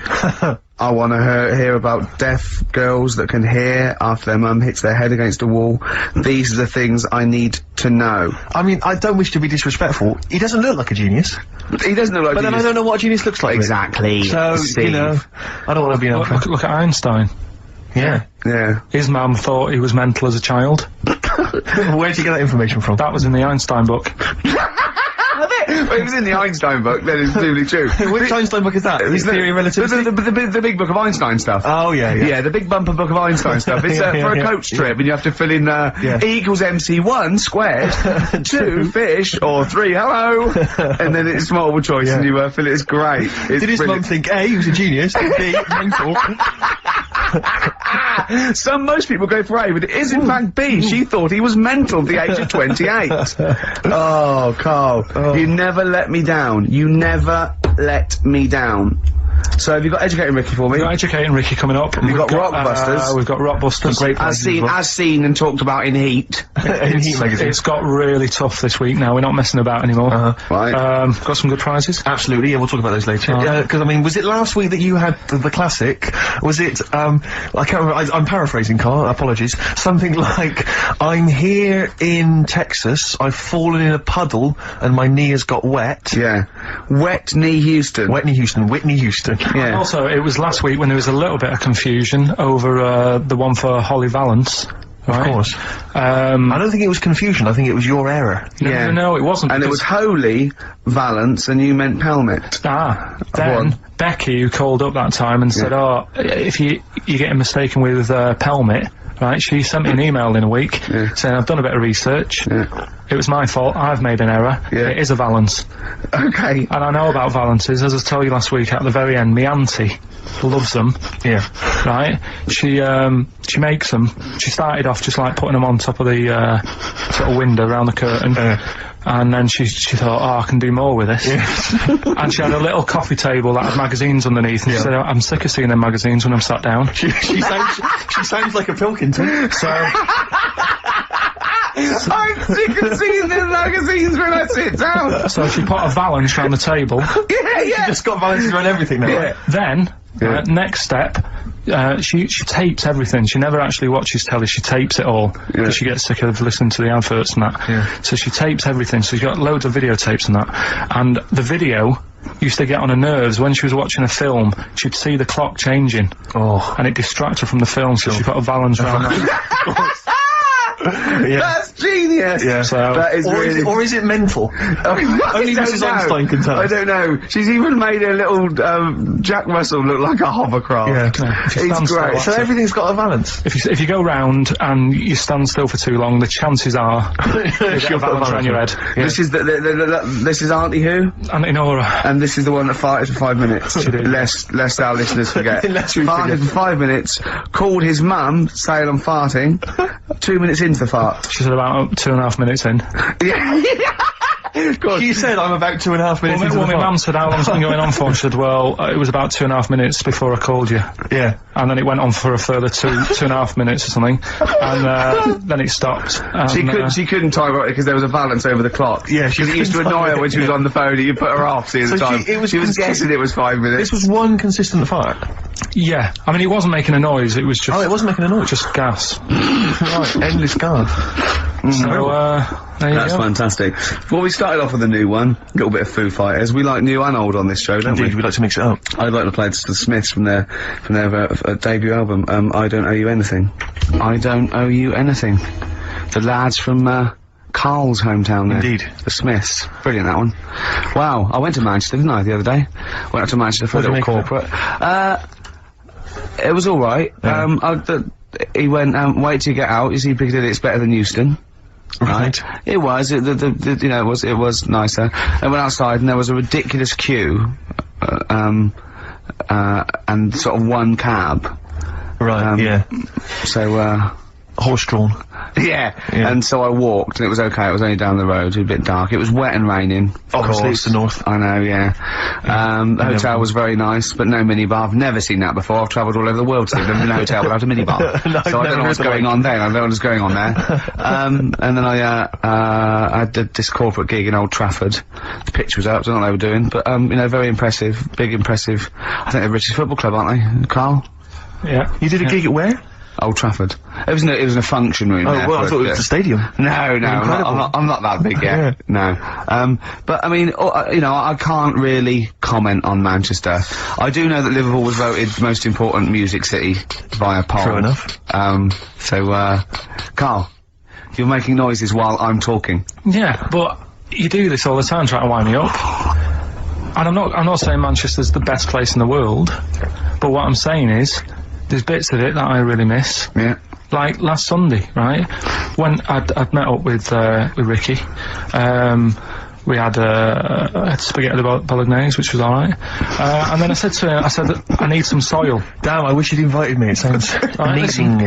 I want to hear about deaf girls that can hear after their mum hits their head against a wall. These are the things I need to know. I mean, I don't wish to be disrespectful. He doesn't look like a genius. He doesn't look like But then I don't know what a genius looks like. Exactly. So, Steve. you know, I don't want to be an Look at Einstein. Yeah. Yeah. His mum thought he was mental as a child. Where'd you get that information from? That was in the Einstein book. Well, it was in the Einstein book, then it's really true. Which Einstein book is that? His Theory of Relativity? The big book of Einstein stuff. Oh, yeah, yeah. Yeah, the big bumper book of Einstein stuff. It's for a coach trip, and you have to fill in, E equals MC1 squared, 2 fish, or 3 hello, and then it's multiple choice, and you fill it. It's great. It's Did his mum think, A, he was a genius, and B, mental? Most people go for A, but it is in fact B. She thought he was mental at the age of 28. Oh, Karl, you never let me down. You never let me down. So have you got Educating Ricky for me? We've got Educating Ricky coming up. We've got Rockbusters. We've got Rockbusters. Great As seen and talked about in Heat. In Heat magazine. It's got really tough this week now. We're not messing about anymore. Right. Got some good prizes. Absolutely, yeah, we'll talk about those later. Because, I mean, was it last week that you had the classic? Was it, I can't remember, I'm paraphrasing, Karl, apologies. Something like, I'm here in Texas, I've fallen in a puddle, and my knee has got wet. Yeah. Wet Knee Houston. Whitney Houston. Yeah. Also, it was last week when there was a little bit of confusion over the one for Holly Valance. Of course. I don't think it was confusion, I think it was your error. No, it wasn't. And it was Holy Valance, and you meant Pelmet. Then Becky, who called up that time and said, oh, if you're getting mistaken with Pelmet, right, she sent me an email in a week saying, I've done a bit of research. It was my fault, I've made an error. It is a Valance. Okay. And I know about Valances, as I told you last week, at the very end, my auntie loves them. Yeah. Right? She makes them. She started off just like putting them on top of the sort of window around the curtain. And then she thought, oh, I can do more with this. And she had a little coffee table that had magazines underneath, and she said, I'm sick of seeing them magazines when I'm sat down. She sounds like a Pilkington. So I'm sick of seeing the magazines when I sit down. So she put a Valance round the table. Yeah. Just got Valances around everything now. Then, next step, She tapes everything. She never actually watches telly. She tapes it all because she gets sick of listening to the adverts and that. Yeah. So she tapes everything. So she's got loads of videotapes and that. And the video used to get on her nerves. When she was watching a film, she'd see the clock changing. Oh. And it distracted her from the film, so she put a balance around that. Yeah. That's genius! Yeah. So, That is really... Or is it mental? Only Mrs. Einstein can tell. I don't know. She's even made a little, Jack Russell look like a hovercraft. Yeah. if you stand It's still, great. So everything's got a balance. if you go round and you stand still for too long, the chances are you get a balance around your head. Yeah. This is this is Auntie Who, Auntie Nora. and this is the one that farted for 5 minutes. Lest our listeners forget. Lest we Farted forget. for 5 minutes, called his mum, saying I'm farting. 2 minutes into the fart. She said about 2.5 minutes in. Yeah. God. You said I'm about 2.5 minutes into Well, the my fart. mum said, how long's it been going on for? She said, well, it was about 2.5 minutes before I called you. Yeah. And then it went on for a further 2.5 minutes or something. And, then it stopped. And, She couldn't time it because there was a balance over the clock. Yeah, she Because it used to couldn't annoy time her when it. she was on the phone and you put her off seeing the So time. she was guessing it was 5 minutes. This was one consistent fart. yeah. I mean, it wasn't making a noise, it was just... Oh, it wasn't making a noise. Just gas. Right, endless gas. So, there you That's go. fantastic. Well, we started off with a new one, a little bit of Foo Fighters. We like new and old on this show, don't Indeed, we? we'd like to mix it up. I'd like to play the Smiths from their debut album, I Don't Owe You Anything. I Don't Owe You Anything. The lads from Carl's hometown there. Indeed. The Smiths. Brilliant, that one. Wow, I went to Manchester, didn't I, the other day? Went up to Manchester for a What did little you make of it? corporate. It was alright. Yeah. He went, wait till you get out, you see Piccadilly, it's better than Euston. Right. It was. You know, it was nicer. I went outside and there was a ridiculous queue, and sort of one cab. Right, yeah. So, Horse-drawn. yeah. And so I walked and it was okay. It was only down the road. It was a bit dark. It was wet and raining. Obviously, it's the north. I know, yeah. The hotel was very nice, but no minibar. I've never seen that before. I've travelled all over the world to see them in a hotel without a minibar. No, So I don't know what's going on there. I don't know what's going on there. And then I did this corporate gig in Old Trafford. The pitch was up. I don't know what they were doing, but you know, very impressive, big impressive. I think they're the richest football club, aren't they, Carl? Yeah. You did a gig at where? Old Trafford. It was in a function room. Oh, there well, I for thought it was the stadium. No, I'm not that big yet. No. But I mean, you know, I can't really comment on Manchester. I do know that Liverpool was voted most important music city via poll. True enough. Carl, you're making noises while I'm talking. Yeah, but you do this all the time trying to wind me up. And I'm not saying Manchester's the best place in the world, but what I'm saying is, there's bits of it that I really miss. Yeah. Like last Sunday, right? When I'd met up with Ricky, we had spaghetti bolognese, which was alright. And then I said to him, I need some soil. Damn, I wish you'd invited me. It sounds amazing.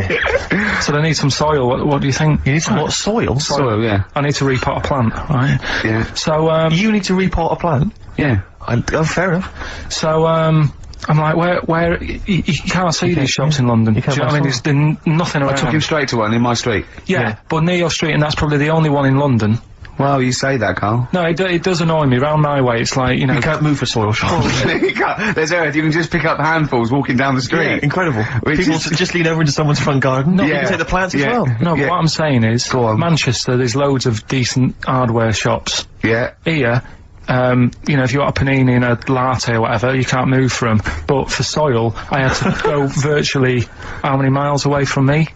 So I need some soil. What do you think? You need some what, soil? Soil, yeah. I need to repot a plant, right? Yeah. So, You need to repot a plant? Yeah. Oh, fair enough. So, I'm like, where, you can't see these shops in London. you can't Do you know what I mean? There's nothing around. I took him straight to one in my street. Yeah, but near your street, and that's probably the only one in London. Well, you say that, Carl. No, it does annoy me. Round my way, it's like, you know... You can't move for soil shop. You can't. There's earth. You can just pick up handfuls walking down the street. Yeah, incredible. Which People is- just lean over into someone's front garden. No, you Yeah. can take the plants as Yeah. well. No, but Yeah. what I'm saying is, Go on. Manchester, there's loads of decent hardware shops. Yeah. Here, you know, if you want a panini and a latte or whatever, you can't move for 'em. But for soil, I had to go virtually how many miles away from me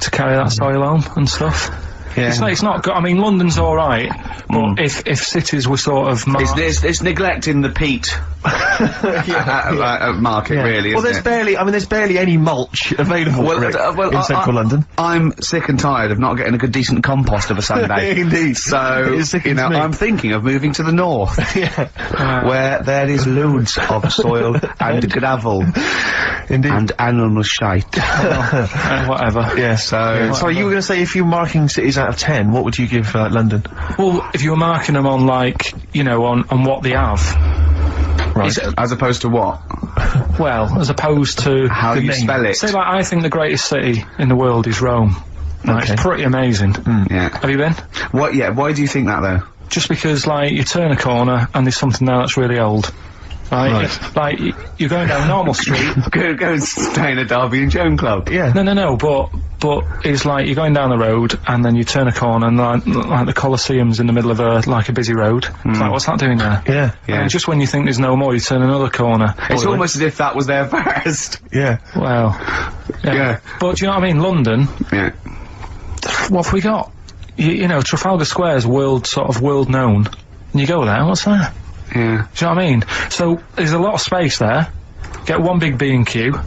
to carry that soil home and stuff. Yeah. It's not good. I mean, London's alright, but if cities were sort of... It's neglecting the peat market, really, Well, isn't there's barely any mulch available in central London. I'm sick and tired of not getting a good, decent compost of a Sunday. Indeed. So, It sickens you know, me. I'm thinking of moving to the north, where there is loads of soil and gravel Indeed. and animal shite. whatever. Yeah. So, So you were going to say, if you were marking cities out of 10, what would you give London? Well, if you were marking them on, like, you know, on what they have, Right. as opposed to what? well, as opposed to... How The you name. spell it? Say, like, I think the greatest city in the world is Rome. Right, Okay. It's pretty amazing. Yeah. Have you been? What? Yeah. Why do you think that though? Just because, like, you turn a corner and there's something there that's really old. right? Like, you're going down a normal street. Go and stay in a Derby and Joan club. Yeah. No, but it's like you're going down the road and then you turn a corner and like the Colosseum's in the middle of a busy road. It's like, what's that doing there? Yeah. And just when you think there's no more, you turn another corner. It's almost as if that was there first. Yeah. Well, yeah. But do you know what I mean? London, Yeah. what have we got? You know, Trafalgar Square's world known. And you go there, what's that? Yeah. Do you know what I mean? So there's a lot of space there. Get one big B&Q.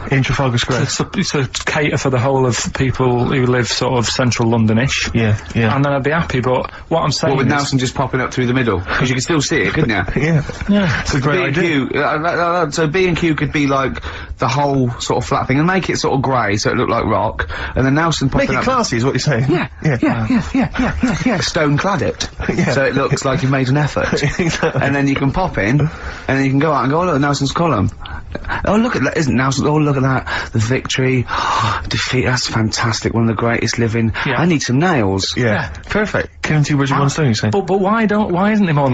In Trafalgar Square. To cater for the whole of people who live sort of central Londonish. Yeah. And then I'd be happy, but what I'm saying Well, with is... Nelson just popping up through the middle, because you can still see it, couldn't you? Yeah. It's a great idea. B&Q, so B&Q could be like the whole sort of flat thing, and make it sort of grey, so it looked like rock, and then Nelson popping Make it up... classy is what you're saying. Yeah, stone clad it. Yeah. So it looks like you've made an effort. And then you can pop in, and then you can go out and go, oh look, Nelson's column. Oh look at that, isn't Nelson, oh look at that, the victory, defeat, that's fantastic, one of the greatest living, I need some nails. Yeah. Perfect. Killing two birds with one stone, you're saying? But why isn't there more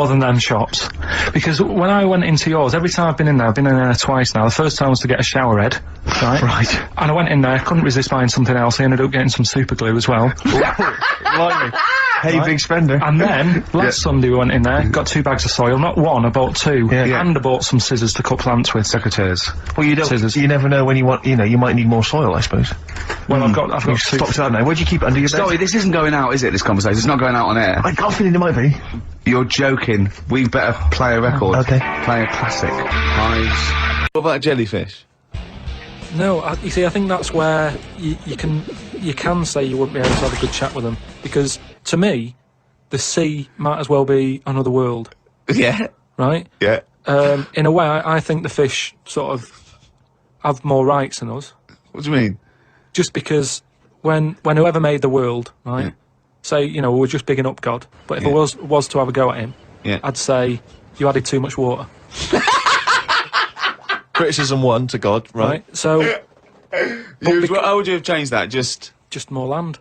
than them shops? Because when I went into yours, every time I've been in there twice now. The first time was to get a shower head, right? Right. And I went in there, couldn't resist buying something else. I ended up getting some super glue as well. Blimey. Hey, big spender. And then last Sunday we went in there, got 2 bags of soil, not one, I bought 2, and I bought some scissors to cut plants with. Secateurs. Well, you don't. Scissors. You never know when you want. You know, you might need more soil, I suppose. Well, I've got You've 2. stocked out now. Where'd you keep it under your bed? Sorry, this isn't going out, is it, this conversation? It's not going out on air. I got a feeling it might be. You're joking. We better play a record. Okay. Play a classic. Hives. What about jellyfish? No, you see, I think that's where you can say you wouldn't be able to have a good chat with them, because to me, the sea might as well be another world, Yeah. right? Yeah. In a way, I think the fish sort of have more rights than us, What do you mean? just because when whoever made the world, right? Say, you know, we're just bigging up God, but if I was to have a go at him, I'd say you added too much water. Criticism 1 to God, right? So How would you have changed that? Just more land.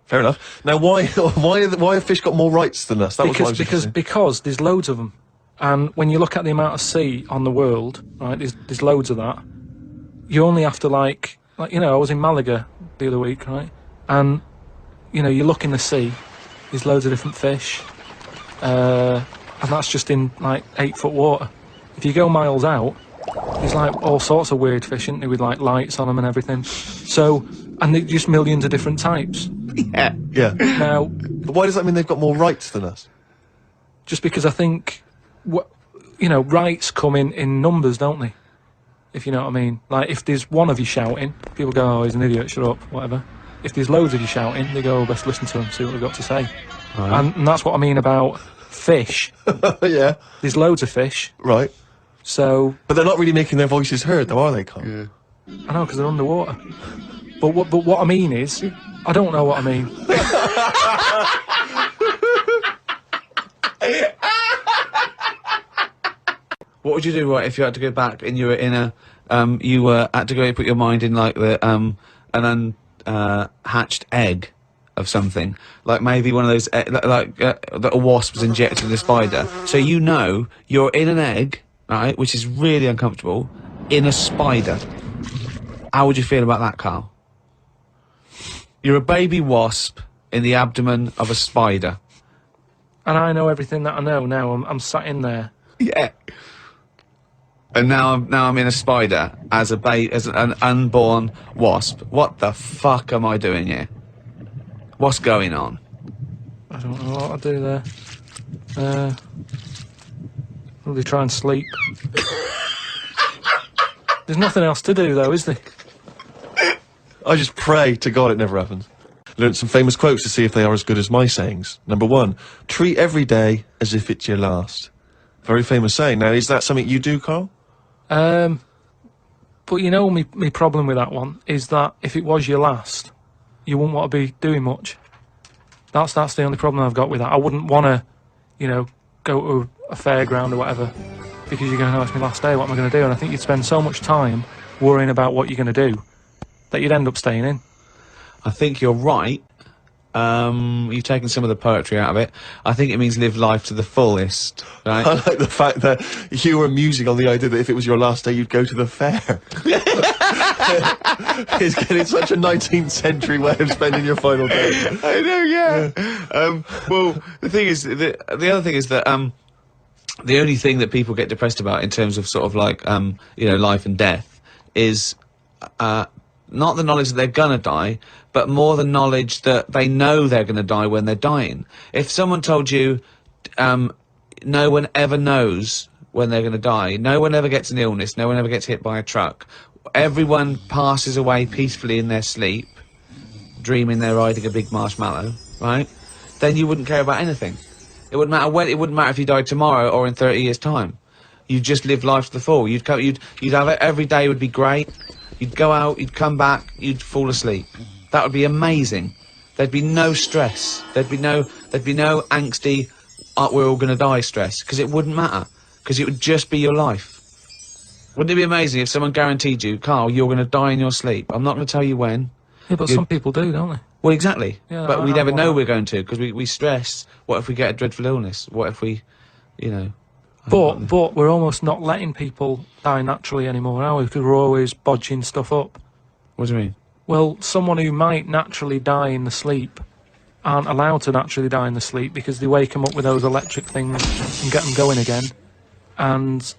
Fair enough. Now, why have fish got more rights than us? That was what I was interested in. Because there's loads of them, and when you look at the amount of sea on the world, right? There's loads of that. You only have to like you know, I was in Malaga the other week, right? And you know, you look in the sea, there's loads of different fish, and that's just in like 8-foot water. If you go miles out, there's like all sorts of weird fish, isn't there, with like lights on them and everything. So, and there's just millions of different types. Yeah. Now, But why does that mean they've got more rights than us? just because I think, you know, rights come in numbers, don't they? If you know what I mean. Like, if there's one of you shouting, people go, oh, he's an idiot, shut up, whatever. If there's loads of you shouting, they go, oh, best listen to him, see what they've got to say. Right. And that's what I mean about fish. Yeah. There's loads of fish. Right. So... But they're not really making their voices heard, though, are they, Carl? Yeah. I know, because they're underwater. But what I mean is, I don't know what I mean. What would you do, right, if you had to go back and you were in a, you had to go put your mind in, like, the, an hatched egg of something. Like, maybe one of those, that a wasp was injected in a spider. So you know you're in an egg, right, which is really uncomfortable, in a spider. How would you feel about that, Carl? You're a baby wasp in the abdomen of a spider. And I know everything that I know now. I'm sat in there. Yeah. And now I'm in a spider as an unborn wasp. What the fuck am I doing here? What's going on? I don't know what I'll do there. Probably try and sleep. There's nothing else to do, though, is there? I just pray to God it never happens. Learned some famous quotes to see if they are as good as my sayings. Number 1, treat every day as if it's your last. Very famous saying. Now, is that something you do, Carl? But you know, me problem with that one is that if it was your last, you wouldn't want to be doing much. That's the only problem I've got with that. I wouldn't want to, you know, go to a fairground or whatever, because you're going, oh, it's my last day, what am I going to do? And I think you'd spend so much time worrying about what you're going to do that you'd end up staying in. I think you're right, You've taken some of the poetry out of it. I think it means live life to the fullest, right? I like the fact that you were musing on the idea that if it was your last day, you'd go to the fair. It's getting such a 19th century way of spending your final day. I know, yeah. Well, the thing is, the other thing is that, the only thing that people get depressed about in terms of sort of like, you know, life and death is, not the knowledge that they're gonna die, but more the knowledge that they know they're gonna die when they're dying. If someone told you, no one ever knows when they're gonna die, no one ever gets an illness, no one ever gets hit by a truck, everyone passes away peacefully in their sleep, dreaming they're riding a big marshmallow, right? Then you wouldn't care about anything. It wouldn't matter when, it wouldn't matter if you died tomorrow or in 30 years' time. You'd just live life to the full. You'd have it, every day would be great. You'd go out, you'd come back, you'd fall asleep. That would be amazing. There'd be no stress. There'd be no angsty, we're all gonna die stress, because it wouldn't matter. Because it would just be your life. Wouldn't it be amazing if someone guaranteed you, Carl, you're gonna die in your sleep? I'm not gonna tell you when. Yeah, but some people do, don't they? Well, exactly. Yeah, but we I never want know that. we're going to, because we stress. What if we get a dreadful illness? What if we, you know... But we're almost not letting people die naturally anymore, are we? Because we're always bodging stuff up. What do you mean? Well, someone who might naturally die in the sleep aren't allowed to naturally die in the sleep because they wake them up with those electric things and get them going again and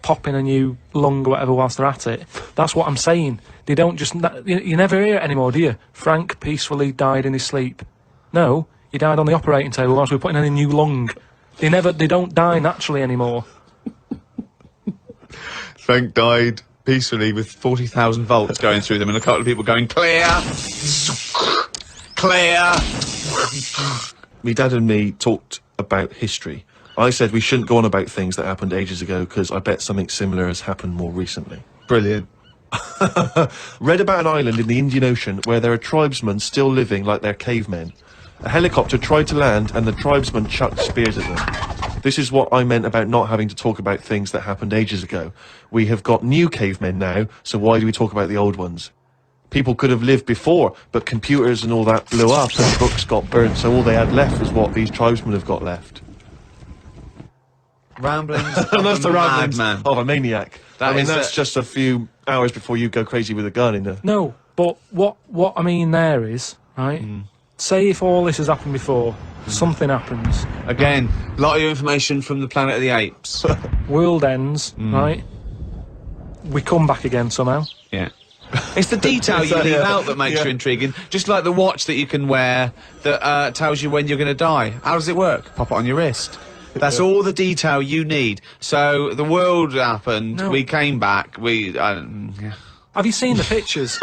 pop in a new lung or whatever whilst they're at it. That's what I'm saying. They don't just... You never hear it anymore, do you? Frank peacefully died in his sleep. No, he died on the operating table whilst we were putting in a new lung. They don't die naturally anymore. Frank died peacefully with 40,000 volts going through them and a couple of people going, clear! Clear! My dad and me talked about history. I said we shouldn't go on about things that happened ages ago because I bet something similar has happened more recently. Brilliant. Read about an island in the Indian Ocean where there are tribesmen still living like they're cavemen. A helicopter tried to land and the tribesmen chucked spears at them. This is what I meant about not having to talk about things that happened ages ago. We have got new cavemen now, so why do we talk about the old ones? People could have lived before, but computers and all that blew up and books got burnt, so all they had left was what these tribesmen have got left. Ramblings And that's the ramblings man. of a maniac. That I mean, is that's just a few hours before you go crazy with a gun in the... No, but what I mean there is, right, say if all this has happened before, something happens, Again, a lot of information from the Planet of the Apes. world ends, right, we come back again somehow. Yeah. It's the detail you leave yeah. out that makes Yeah. you intriguing. Just like the watch that you can wear that tells you when you're going to die. How does it work? Pop it on your wrist. That's all the detail you need. So the world happened. No. We came back. Yeah. Have you seen the pictures?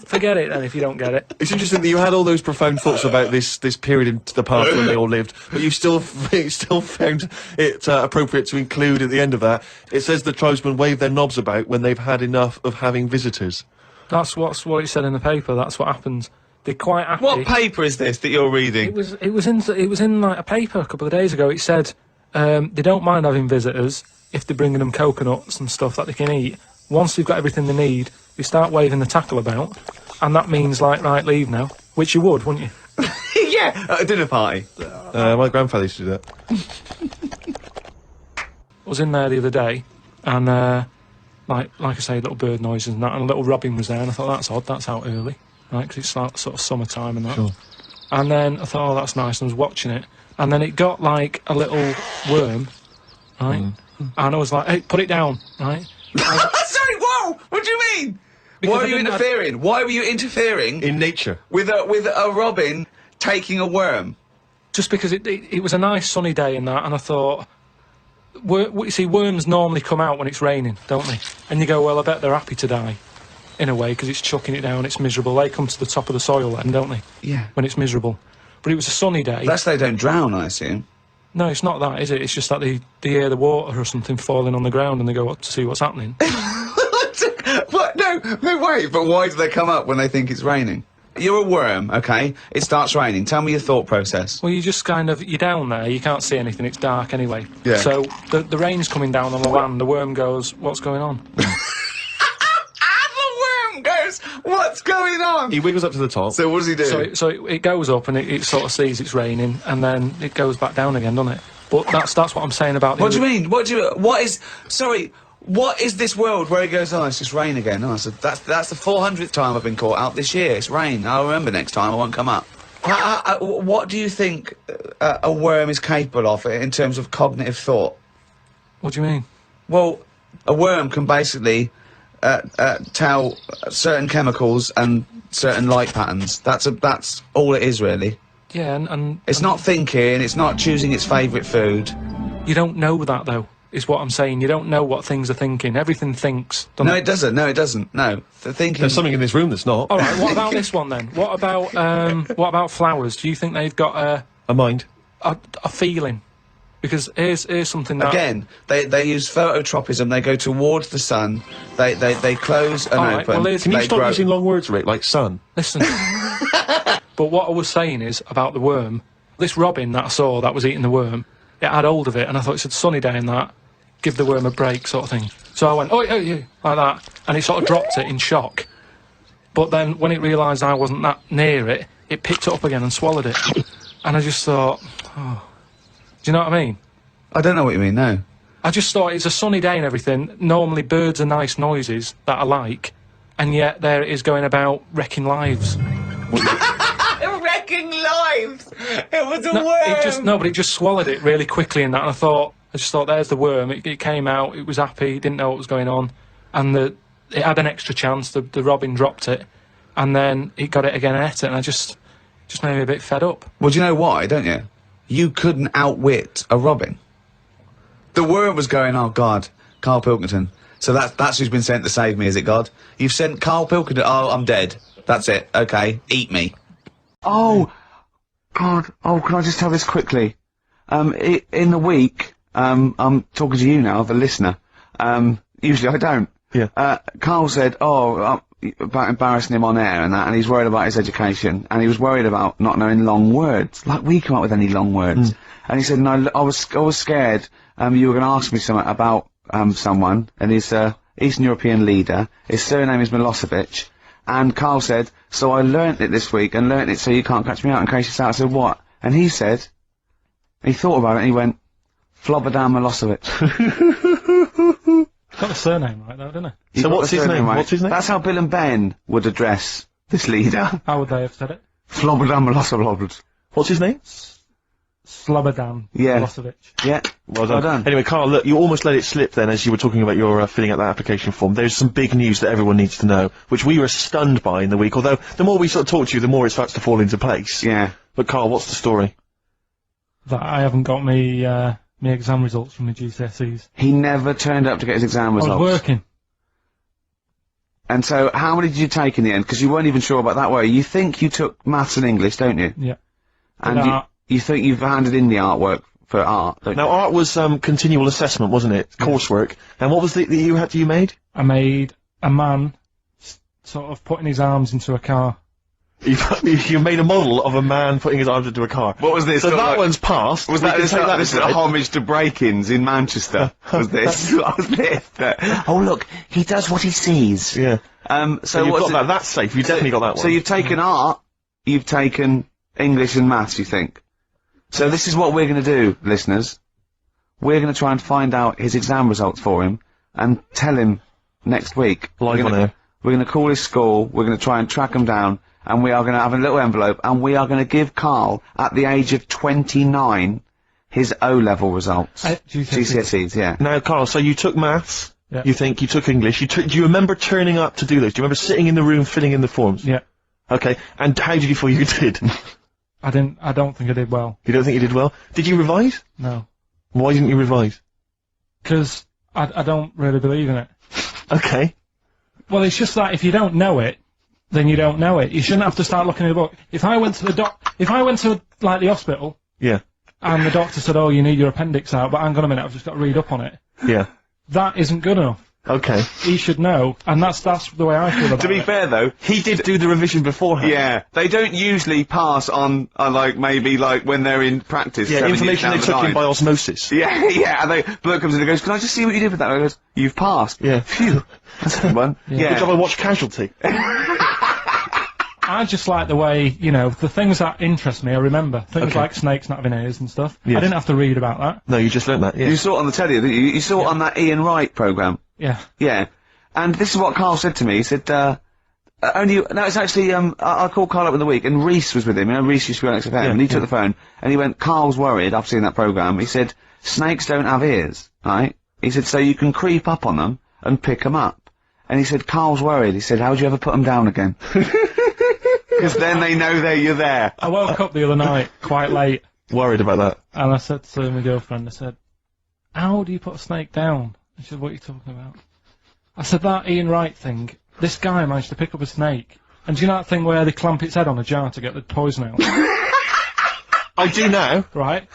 Forget it then if you don't get it. It's interesting that you had all those profound thoughts about this period in the past when they all lived, but you still found it appropriate to include at the end of that. It says the tribesmen wave their knobs about when they've had enough of having visitors. That's what it said in the paper. That's what happens. They're quite happy. What paper is this that you're reading? It was in like a paper a couple of days ago. It said they don't mind having visitors if they're bringing them coconuts and stuff that they can eat. Once they've got everything they need, they start waving the tackle about, and that means like, right, leave now, which you would, wouldn't you? Yeah, at a dinner party. My grandfather used to do that. I was in there the other day, and like I say, little bird noises and that, and a little robin was there, and I thought that's odd, that's out early, right? Because it's like sort of summertime and that. Sure. And then I thought, oh, that's nice, and I was watching it, and then it got like a little worm, right? And I was like, hey, put it down, right? Sorry, whoa! What do you mean? Because Why I are you didn't have- interfering? Why were you interfering In nature. with a robin taking a worm? Just because it was a nice sunny day and that, and I thought, you see, worms normally come out when it's raining, don't they? And you go, well, I bet they're happy to die, in a way, because it's chucking it down, it's miserable. They come to the top of the soil then, don't they? Yeah. When it's miserable. But it was a sunny day. That's so they don't drown, I assume. No, it's not that, is it? It's just that they hear the water or something falling on the ground and they go up to see what's happening. What? No, wait, but why do they come up when they think it's raining? You're a worm, okay? It starts raining. Tell me your thought process. Well, you just kind of, you're down there, you can't see anything, it's dark anyway. Yeah. So the rain's coming down on the land, the worm goes, what's going on? The worm goes, what's going on? He wiggles up to the top. So what does he do? So it goes up and it sort of sees it's raining, and then it goes back down again, doesn't it? But that's what I'm saying about. What do you mean? What is this world where he goes, oh, it's just rain again? Oh, so that's the 400th time I've been caught out this year. It's rain. I'll remember next time I won't come up. What do you think a worm is capable of in terms of cognitive thought? What do you mean? Well, a worm can basically tell certain chemicals and certain light patterns. That's all it is, really. Yeah, and It's not thinking, it's not choosing its favourite food. you don't know that though. Is what I'm saying. You don't know what things are thinking. Everything thinks. No, it doesn't. No, it doesn't. No, the thinking. There's something in this room that's not. All right. What about this one then? What about flowers? Do you think they've got A mind. a feeling? Because here's something that Again, they use phototropism. They go towards the sun. They close and All right, open. well, Can you they stop grow. using long words, Rick, like sun? Listen. But what I was saying is about the worm. This robin that I saw that was eating the worm, it had hold of it, and I thought it's a sunny day and that. Give the worm a break, sort of thing. So I went, oh, you, like that, and it sort of dropped it in shock. But then when it realised I wasn't that near it, it picked it up again and swallowed it. And I just thought, oh, do you know what I mean? I don't know what you mean. No. I just thought it's a sunny day and everything. Normally birds are nice noises that I like, and yet there it is going about wrecking lives. Wrecking lives. It was a worm. But it just swallowed it really quickly and that. And I just thought, there's the worm. It came out. It was happy. It didn't know what was going on, and it had an extra chance. The robin dropped it, and then it got it again and ate it. And I just made me a bit fed up. Well, do you know why? Don't you? You couldn't outwit a robin. The worm was going, oh God, Karl Pilkington. So that's who's been sent to save me, is it, God? You've sent Karl Pilkington. Oh, I'm dead. That's it. Okay, eat me. Oh, God. Oh, can I just tell this quickly? In the week, I'm talking to you now, the listener. Usually I don't. Yeah. Karl said, about embarrassing him on air and that, and he's worried about his education, and he was worried about not knowing long words. Like, we come up with any long words. And he said, no, I was scared, you were going to ask me something about, someone, and he's Eastern European leader. His surname is Milosevic. And Karl said, so I learnt it this week, and learnt it so you can't catch me out in case it's out. I said, what? And he said, he thought about it, and he went, Flobodan Milosevic. Got the surname right though, didn't he? So what's his name? Right. What's his name? That's how Bill and Ben would address this leader. How would they have said it? Flobodan Milosevic. What's his name? Slobodan Yeah. Milosevic. Yeah. Well done. Well done. Anyway, Karl, look, you almost let it slip then as you were talking about your filling out that application form. There's some big news that everyone needs to know, which we were stunned by in the week, although the more we sort of talk to you, the more it starts to fall into place. Yeah. But Karl, what's the story? That I haven't got me exam results from the GCSEs. He never turned up to get his exam I results. was working. And so, how many did you take in the end? Because you weren't even sure about that, were you? You think you took maths and English, don't you? Yeah. And art. you think you've handed in the artwork for art, don't Now, art was continual assessment, wasn't it? Coursework. And what was the you made? I made a man sort of putting his arms into a car. You made a model of a man putting his arms into a car. What was this? So Sort of that like- one's passed. Was We that can this, take that this is a aside. homage to break-ins in Manchester? Was this? Was this? Oh look, he does what he sees. Yeah. So So you've what's got it- that. That's safe. You definitely got that one. So you've taken art, you've taken English and maths, you think? So this is what we're going to do, listeners. We're going to try and find out his exam results for him and tell him next week. Live on air. We're going to call his school, we're going to try and track him down, and we are going to have a little envelope, and we are going to give Karl, at the age of 29, his O-level results. GCSEs, yeah. Now, Karl, so you took maths. Yeah. You think you took English. Do you remember turning up to do those? Do you remember sitting in the room filling in the forms? Yeah. Okay. And how did you feel you did? I don't think I did well. You don't think you did well? Did you revise? No. Why didn't you revise? Because I don't really believe in it. Okay. Well, it's just that if you don't know it, then you don't know it. You shouldn't have to start looking at a book. If I went to like the hospital, Yeah. and the doctor said, "Oh, you need your appendix out," but hang on a minute, I've just got to read up on it. Yeah. That isn't good enough. Okay. He should know, and that's the way I feel about it. To be fair though, He did do the revision beforehand. yeah, they don't usually pass on, like, maybe, like, when they're in practice. Yeah, 7 years information down they the took line. in by osmosis. Yeah, yeah, and the bloke comes in and goes, can I just see what you did with that? And I goes, you've passed. Yeah. Phew. That's a good one. Yeah. Yeah. Good job I watched Casualty. I just like the way, you know, the things that interest me, I remember. Things Okay. like snakes not having ears and stuff. Yes. I didn't have to read about that. No, you just learnt that, yeah. You saw it on the telly, didn't you? You saw it on that Ian Wright programme. Yeah. Yeah. And this is what Carl said to me. He said, it's actually, I called Carl up in the week, and Reese was with him. You know, Reese used to be on XFM, and he took the phone, and he went, Carl's worried, I've seen that programme. He said, snakes don't have ears, right? He said, so you can creep up on them and pick them up. And he said, Carl's worried. He said, how'd you ever put them down again? Because then they know you're there. I woke up the other night, quite late, Worried about that. and I said to my girlfriend, I said, how do you put a snake down? And she said, what are you talking about? I said, that Ian Wright thing, this guy managed to pick up a snake. And do you know that thing where they clamp its head on a jar to get the poison out? I do now. Right?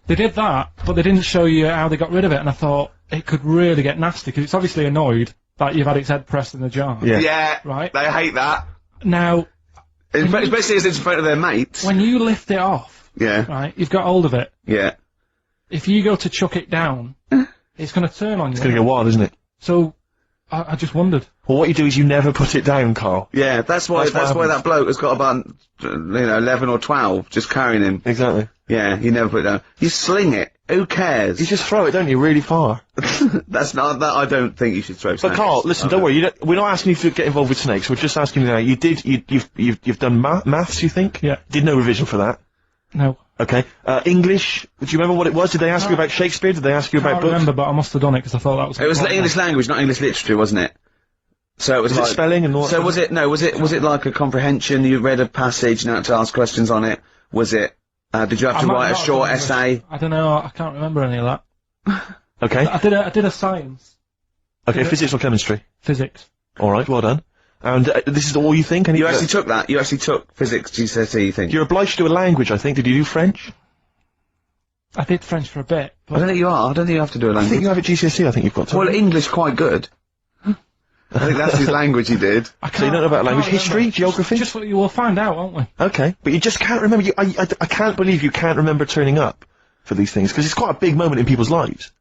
They did that, but they didn't show you how they got rid of it, and I thought, it could really get nasty, because it's obviously annoyed that you've had its head pressed in the jar. Yeah. Yeah. Right? They hate that. Now, Especially as it's in front of their mates. when you lift it off, Yeah. right, you've got hold of it. Yeah. If you go to chuck it down, it's going to turn on you. It's gonna get wild, isn't it? So, I just wondered. Well, what you do is you never put it down, Carl. Yeah, that's why That's what that bloke has got about, 11 or 12 just carrying him. Exactly. Yeah, you never put it down. You sling it. Who cares? You just throw it, don't you, really far. That's not, that I don't think you should throw But snakes. Carl, listen, don't worry. We're not asking you to get involved with snakes. We're just asking you now. You've done maths, you think? Yeah. Did no revision for that. No. Okay. English. Do you remember what it was? Did they ask you about Shakespeare? Did they ask you I about can't books? remember, but I must have done it because I thought that was... It was English language, not English literature, wasn't it? So it was Was it like... spelling and all that So stuff? was it like a comprehension, you read a passage and had to ask questions on it? Was it, did you have to I might write a not have short done essay? I don't know, I can't remember any of that. Okay. I did a science. Okay. Physics or chemistry? Physics. All right. Well done. And this is all you think? You actually took that? You actually took physics GCSE, you think? You're obliged to do a language, I think. Did you do French? I did French for a bit, I don't but think you are. I don't think you have to do a I think language. you have a GCSE. I think you've got to. Well, English quite good. I think that's his language he did. I So you don't know about I language, can't history, remember. geography? Just we'll find out, won't we? Okay, but you just can't remember. I can't believe you can't remember turning up for these things, because it's quite a big moment in people's lives.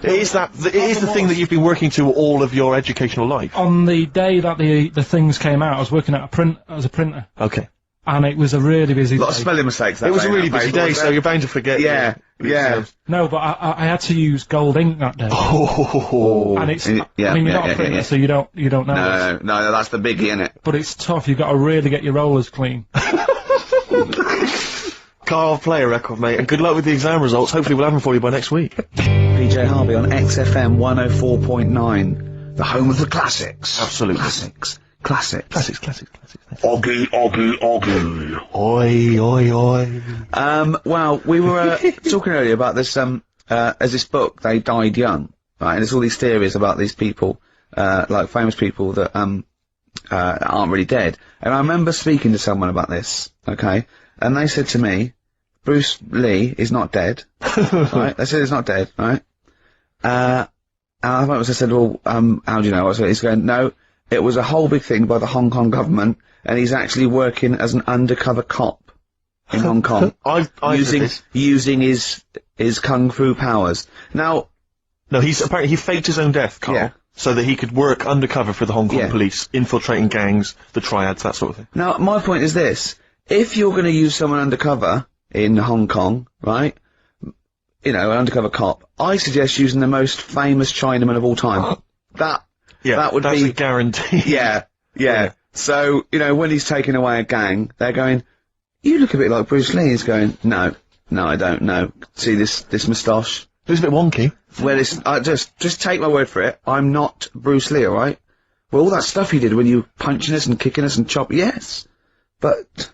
It is the thing that you've been working to all of your educational life. On the day that the things came out, I was working at as a printer, Okay. and it was a really busy A lot day. of spelling mistakes that It was day, a really that busy paper, day, wasn't so it? you're bound to forget. Yeah, yeah. No, but I had to use gold ink that day, Oh. and it's. yeah, I mean, you're yeah, not yeah, a printer, yeah. so you don't know. No, that's the biggie, innit? But it's tough. You've got to really get your rollers clean. Carl, play a record, mate, and good luck with the exam results. Hopefully we'll have them for you by next week. PJ Harvey on XFM 104.9, the home of the classics. Absolutely. Classics. Classics. Oggy. Oi, oi, oi. Well, we were talking earlier about this, as this book, They Died Young, right? And there's all these theories about these people, like famous people that, aren't really dead. And I remember speaking to someone about this, okay? And they said to me, Bruce Lee is not dead, right? They said he's not dead, right? And I said, well, how do you know? So he's going, no, it was a whole big thing by the Hong Kong government, and he's actually working as an undercover cop in Hong Kong. I've heard this. using his kung fu powers. Now, No, apparently he faked his own death, Carl. Yeah. So that he could work undercover for the Hong Kong Yeah. police, infiltrating gangs, the triads, that sort of thing. Now, my point is this. If you're going to use someone undercover in Hong Kong, right, you know, an undercover cop, I suggest using the most famous Chinaman of all time. That would that's be... a guarantee. Yeah. So, you know, when he's taking away a gang, they're going, you look a bit like Bruce Lee. He's going, no, I don't know. See this moustache? It was a bit wonky. Well, just take my word for it. I'm not Bruce Lee, alright? Well, all that stuff he did when you punching us and kicking us and yes. But...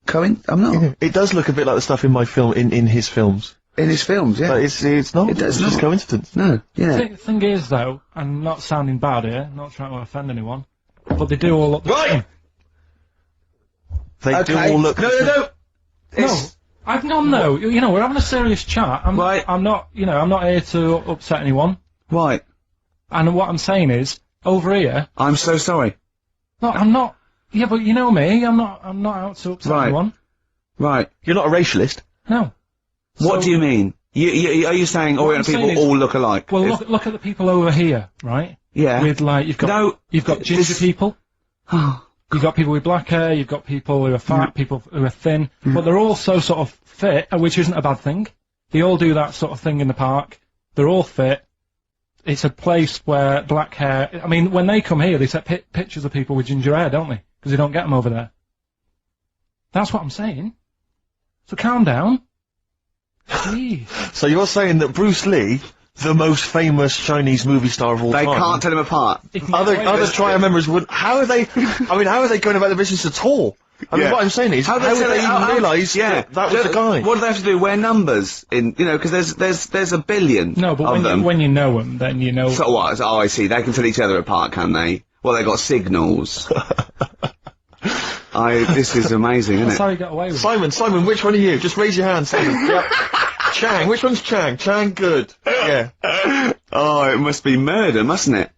I'm not. It does look a bit like the stuff in my film, in his films. In his films, yeah. But it's not. It does it's just not. coincidence. No, yeah. Thing is, though, I'm not sounding bad here, not trying to offend anyone, but they do all look the same. They do all look. No. No, you know, we're having a serious chat. Right. I'm not here to upset anyone. Right. And what I'm saying is, over here, I'm so sorry. no, I'm not. Yeah, but you know me, I'm not out to upset Right. anyone. Right. You're not a racialist. No. What do you mean? Are you saying Oriental I'm people saying is- all look alike? Well, look at the people over here, right? Yeah. With like, you've got ginger people. You've got people with black hair, you've got people who are fat, people who are thin, but they're all so sort of fit, which isn't a bad thing. They all do that sort of thing in the park. They're all fit. It's a place where black hair... I mean, when they come here, they take pictures of people with ginger hair, don't they? Because they don't get them over there. That's what I'm saying. So calm down. Jeez. So you're saying that Bruce Lee, the most famous Chinese movie star of all They time... can't tell him apart. Other trial members would... How are they... I mean, how are they going about the business at all? I mean, what I'm saying is, how would they even realise that was the guy? What do they have to do? Wear numbers in, you know, because there's a billion. No, but when you know them, then you know. So what? Oh, I see. They can tell each other apart, can they? Well, they got signals. This is amazing, isn't That's it? how he got away with it. Simon, which one are you? Just raise your hand, Simon. Yep. Chang, which one's Chang? Chang, good. Yeah. Oh, it must be murder, mustn't it?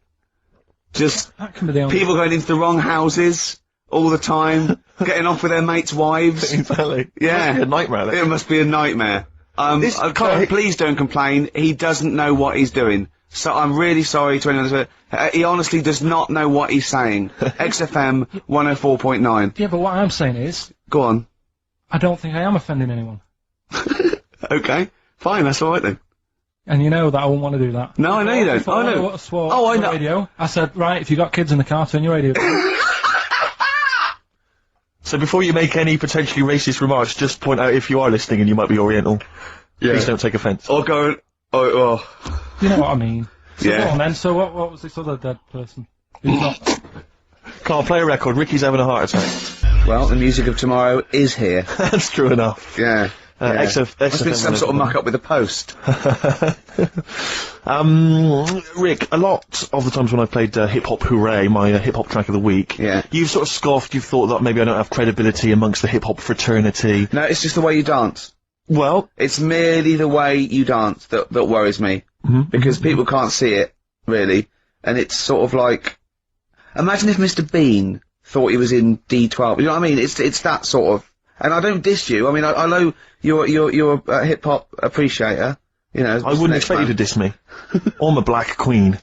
Just that can be the only people going into the wrong houses all the time, getting off with their mates' wives. Exactly. Yeah. It must be a nightmare. It must be a nightmare. Please don't complain. He doesn't know what he's doing. So I'm really sorry to anyone that's... he honestly does not know what he's saying. XFM 104.9. Yeah, but what I'm saying is... Go on. I don't think I am offending anyone. Okay. Fine, that's alright then. And you know that I wouldn't want to do that. No, I know you don't. I know. I know. Radio. I said, right, if you got kids in the car, turn your radio down. So before you make any potentially racist remarks, just point out if you are listening and you might be Oriental. Yeah. Please don't take offence. Or go... Oh. You know what I mean. So yeah. Go on then, so what was this other dead person? Who's not? Can't play a record, Ricky's having a heart attack. Well, the music of tomorrow is here. That's true enough. Yeah. Must have been some sort of muck-up with the post. Rick, a lot of the times when I played Hip Hop Hooray, my hip hop track of the week, you've sort of scoffed, you've thought that maybe I don't have credibility amongst the hip hop fraternity. No, it's just the way you dance. Well, it's merely the way you dance that worries me. Because people can't see it, really. And it's sort of like... Imagine if Mr. Bean thought he was in D12. You know what I mean? It's that sort of... And I don't diss you. I mean, I know you're a hip-hop appreciator. You know... I wouldn't expect you to diss me. I'm a black queen.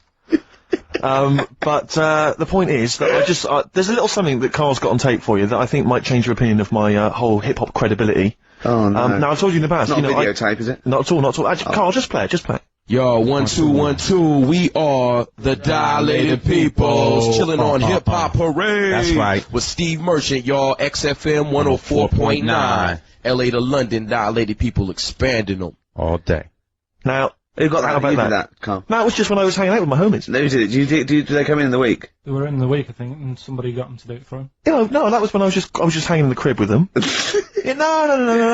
But the point is that I just... there's a little something that Carl's got on tape for you that I think might change your opinion of my whole hip-hop credibility. Oh, no. Now, I've told you in the past... Not a videotape, is it? Not at all. Actually, Carl, just play it, Yo, 1 2 1 2, we are the Dilated Peoples, chilling on Hip Hop Parade. That's right. With Steve Merchant, y'all, XFM 104.9. LA to London, Dilated People expanding them. All day. Now, who got that? How about that? Carl? No, it was just when I was hanging out with my homies. No, did it? Do they come in the week? They were in the week, I think, and somebody got them to do it for him. No, that was when I was just hanging in the crib with them. No.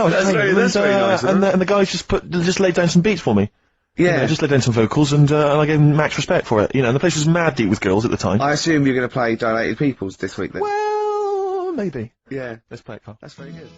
That's very nice. And the guys just laid down some beats for me. Yeah. You know, just laid down some vocals and I gave them max respect for it. You know, and the place was mad deep with girls at the time. I assume you're going to play Dilated Peoples this week then? Well, maybe. Yeah. Let's play it, Carl. That's very good.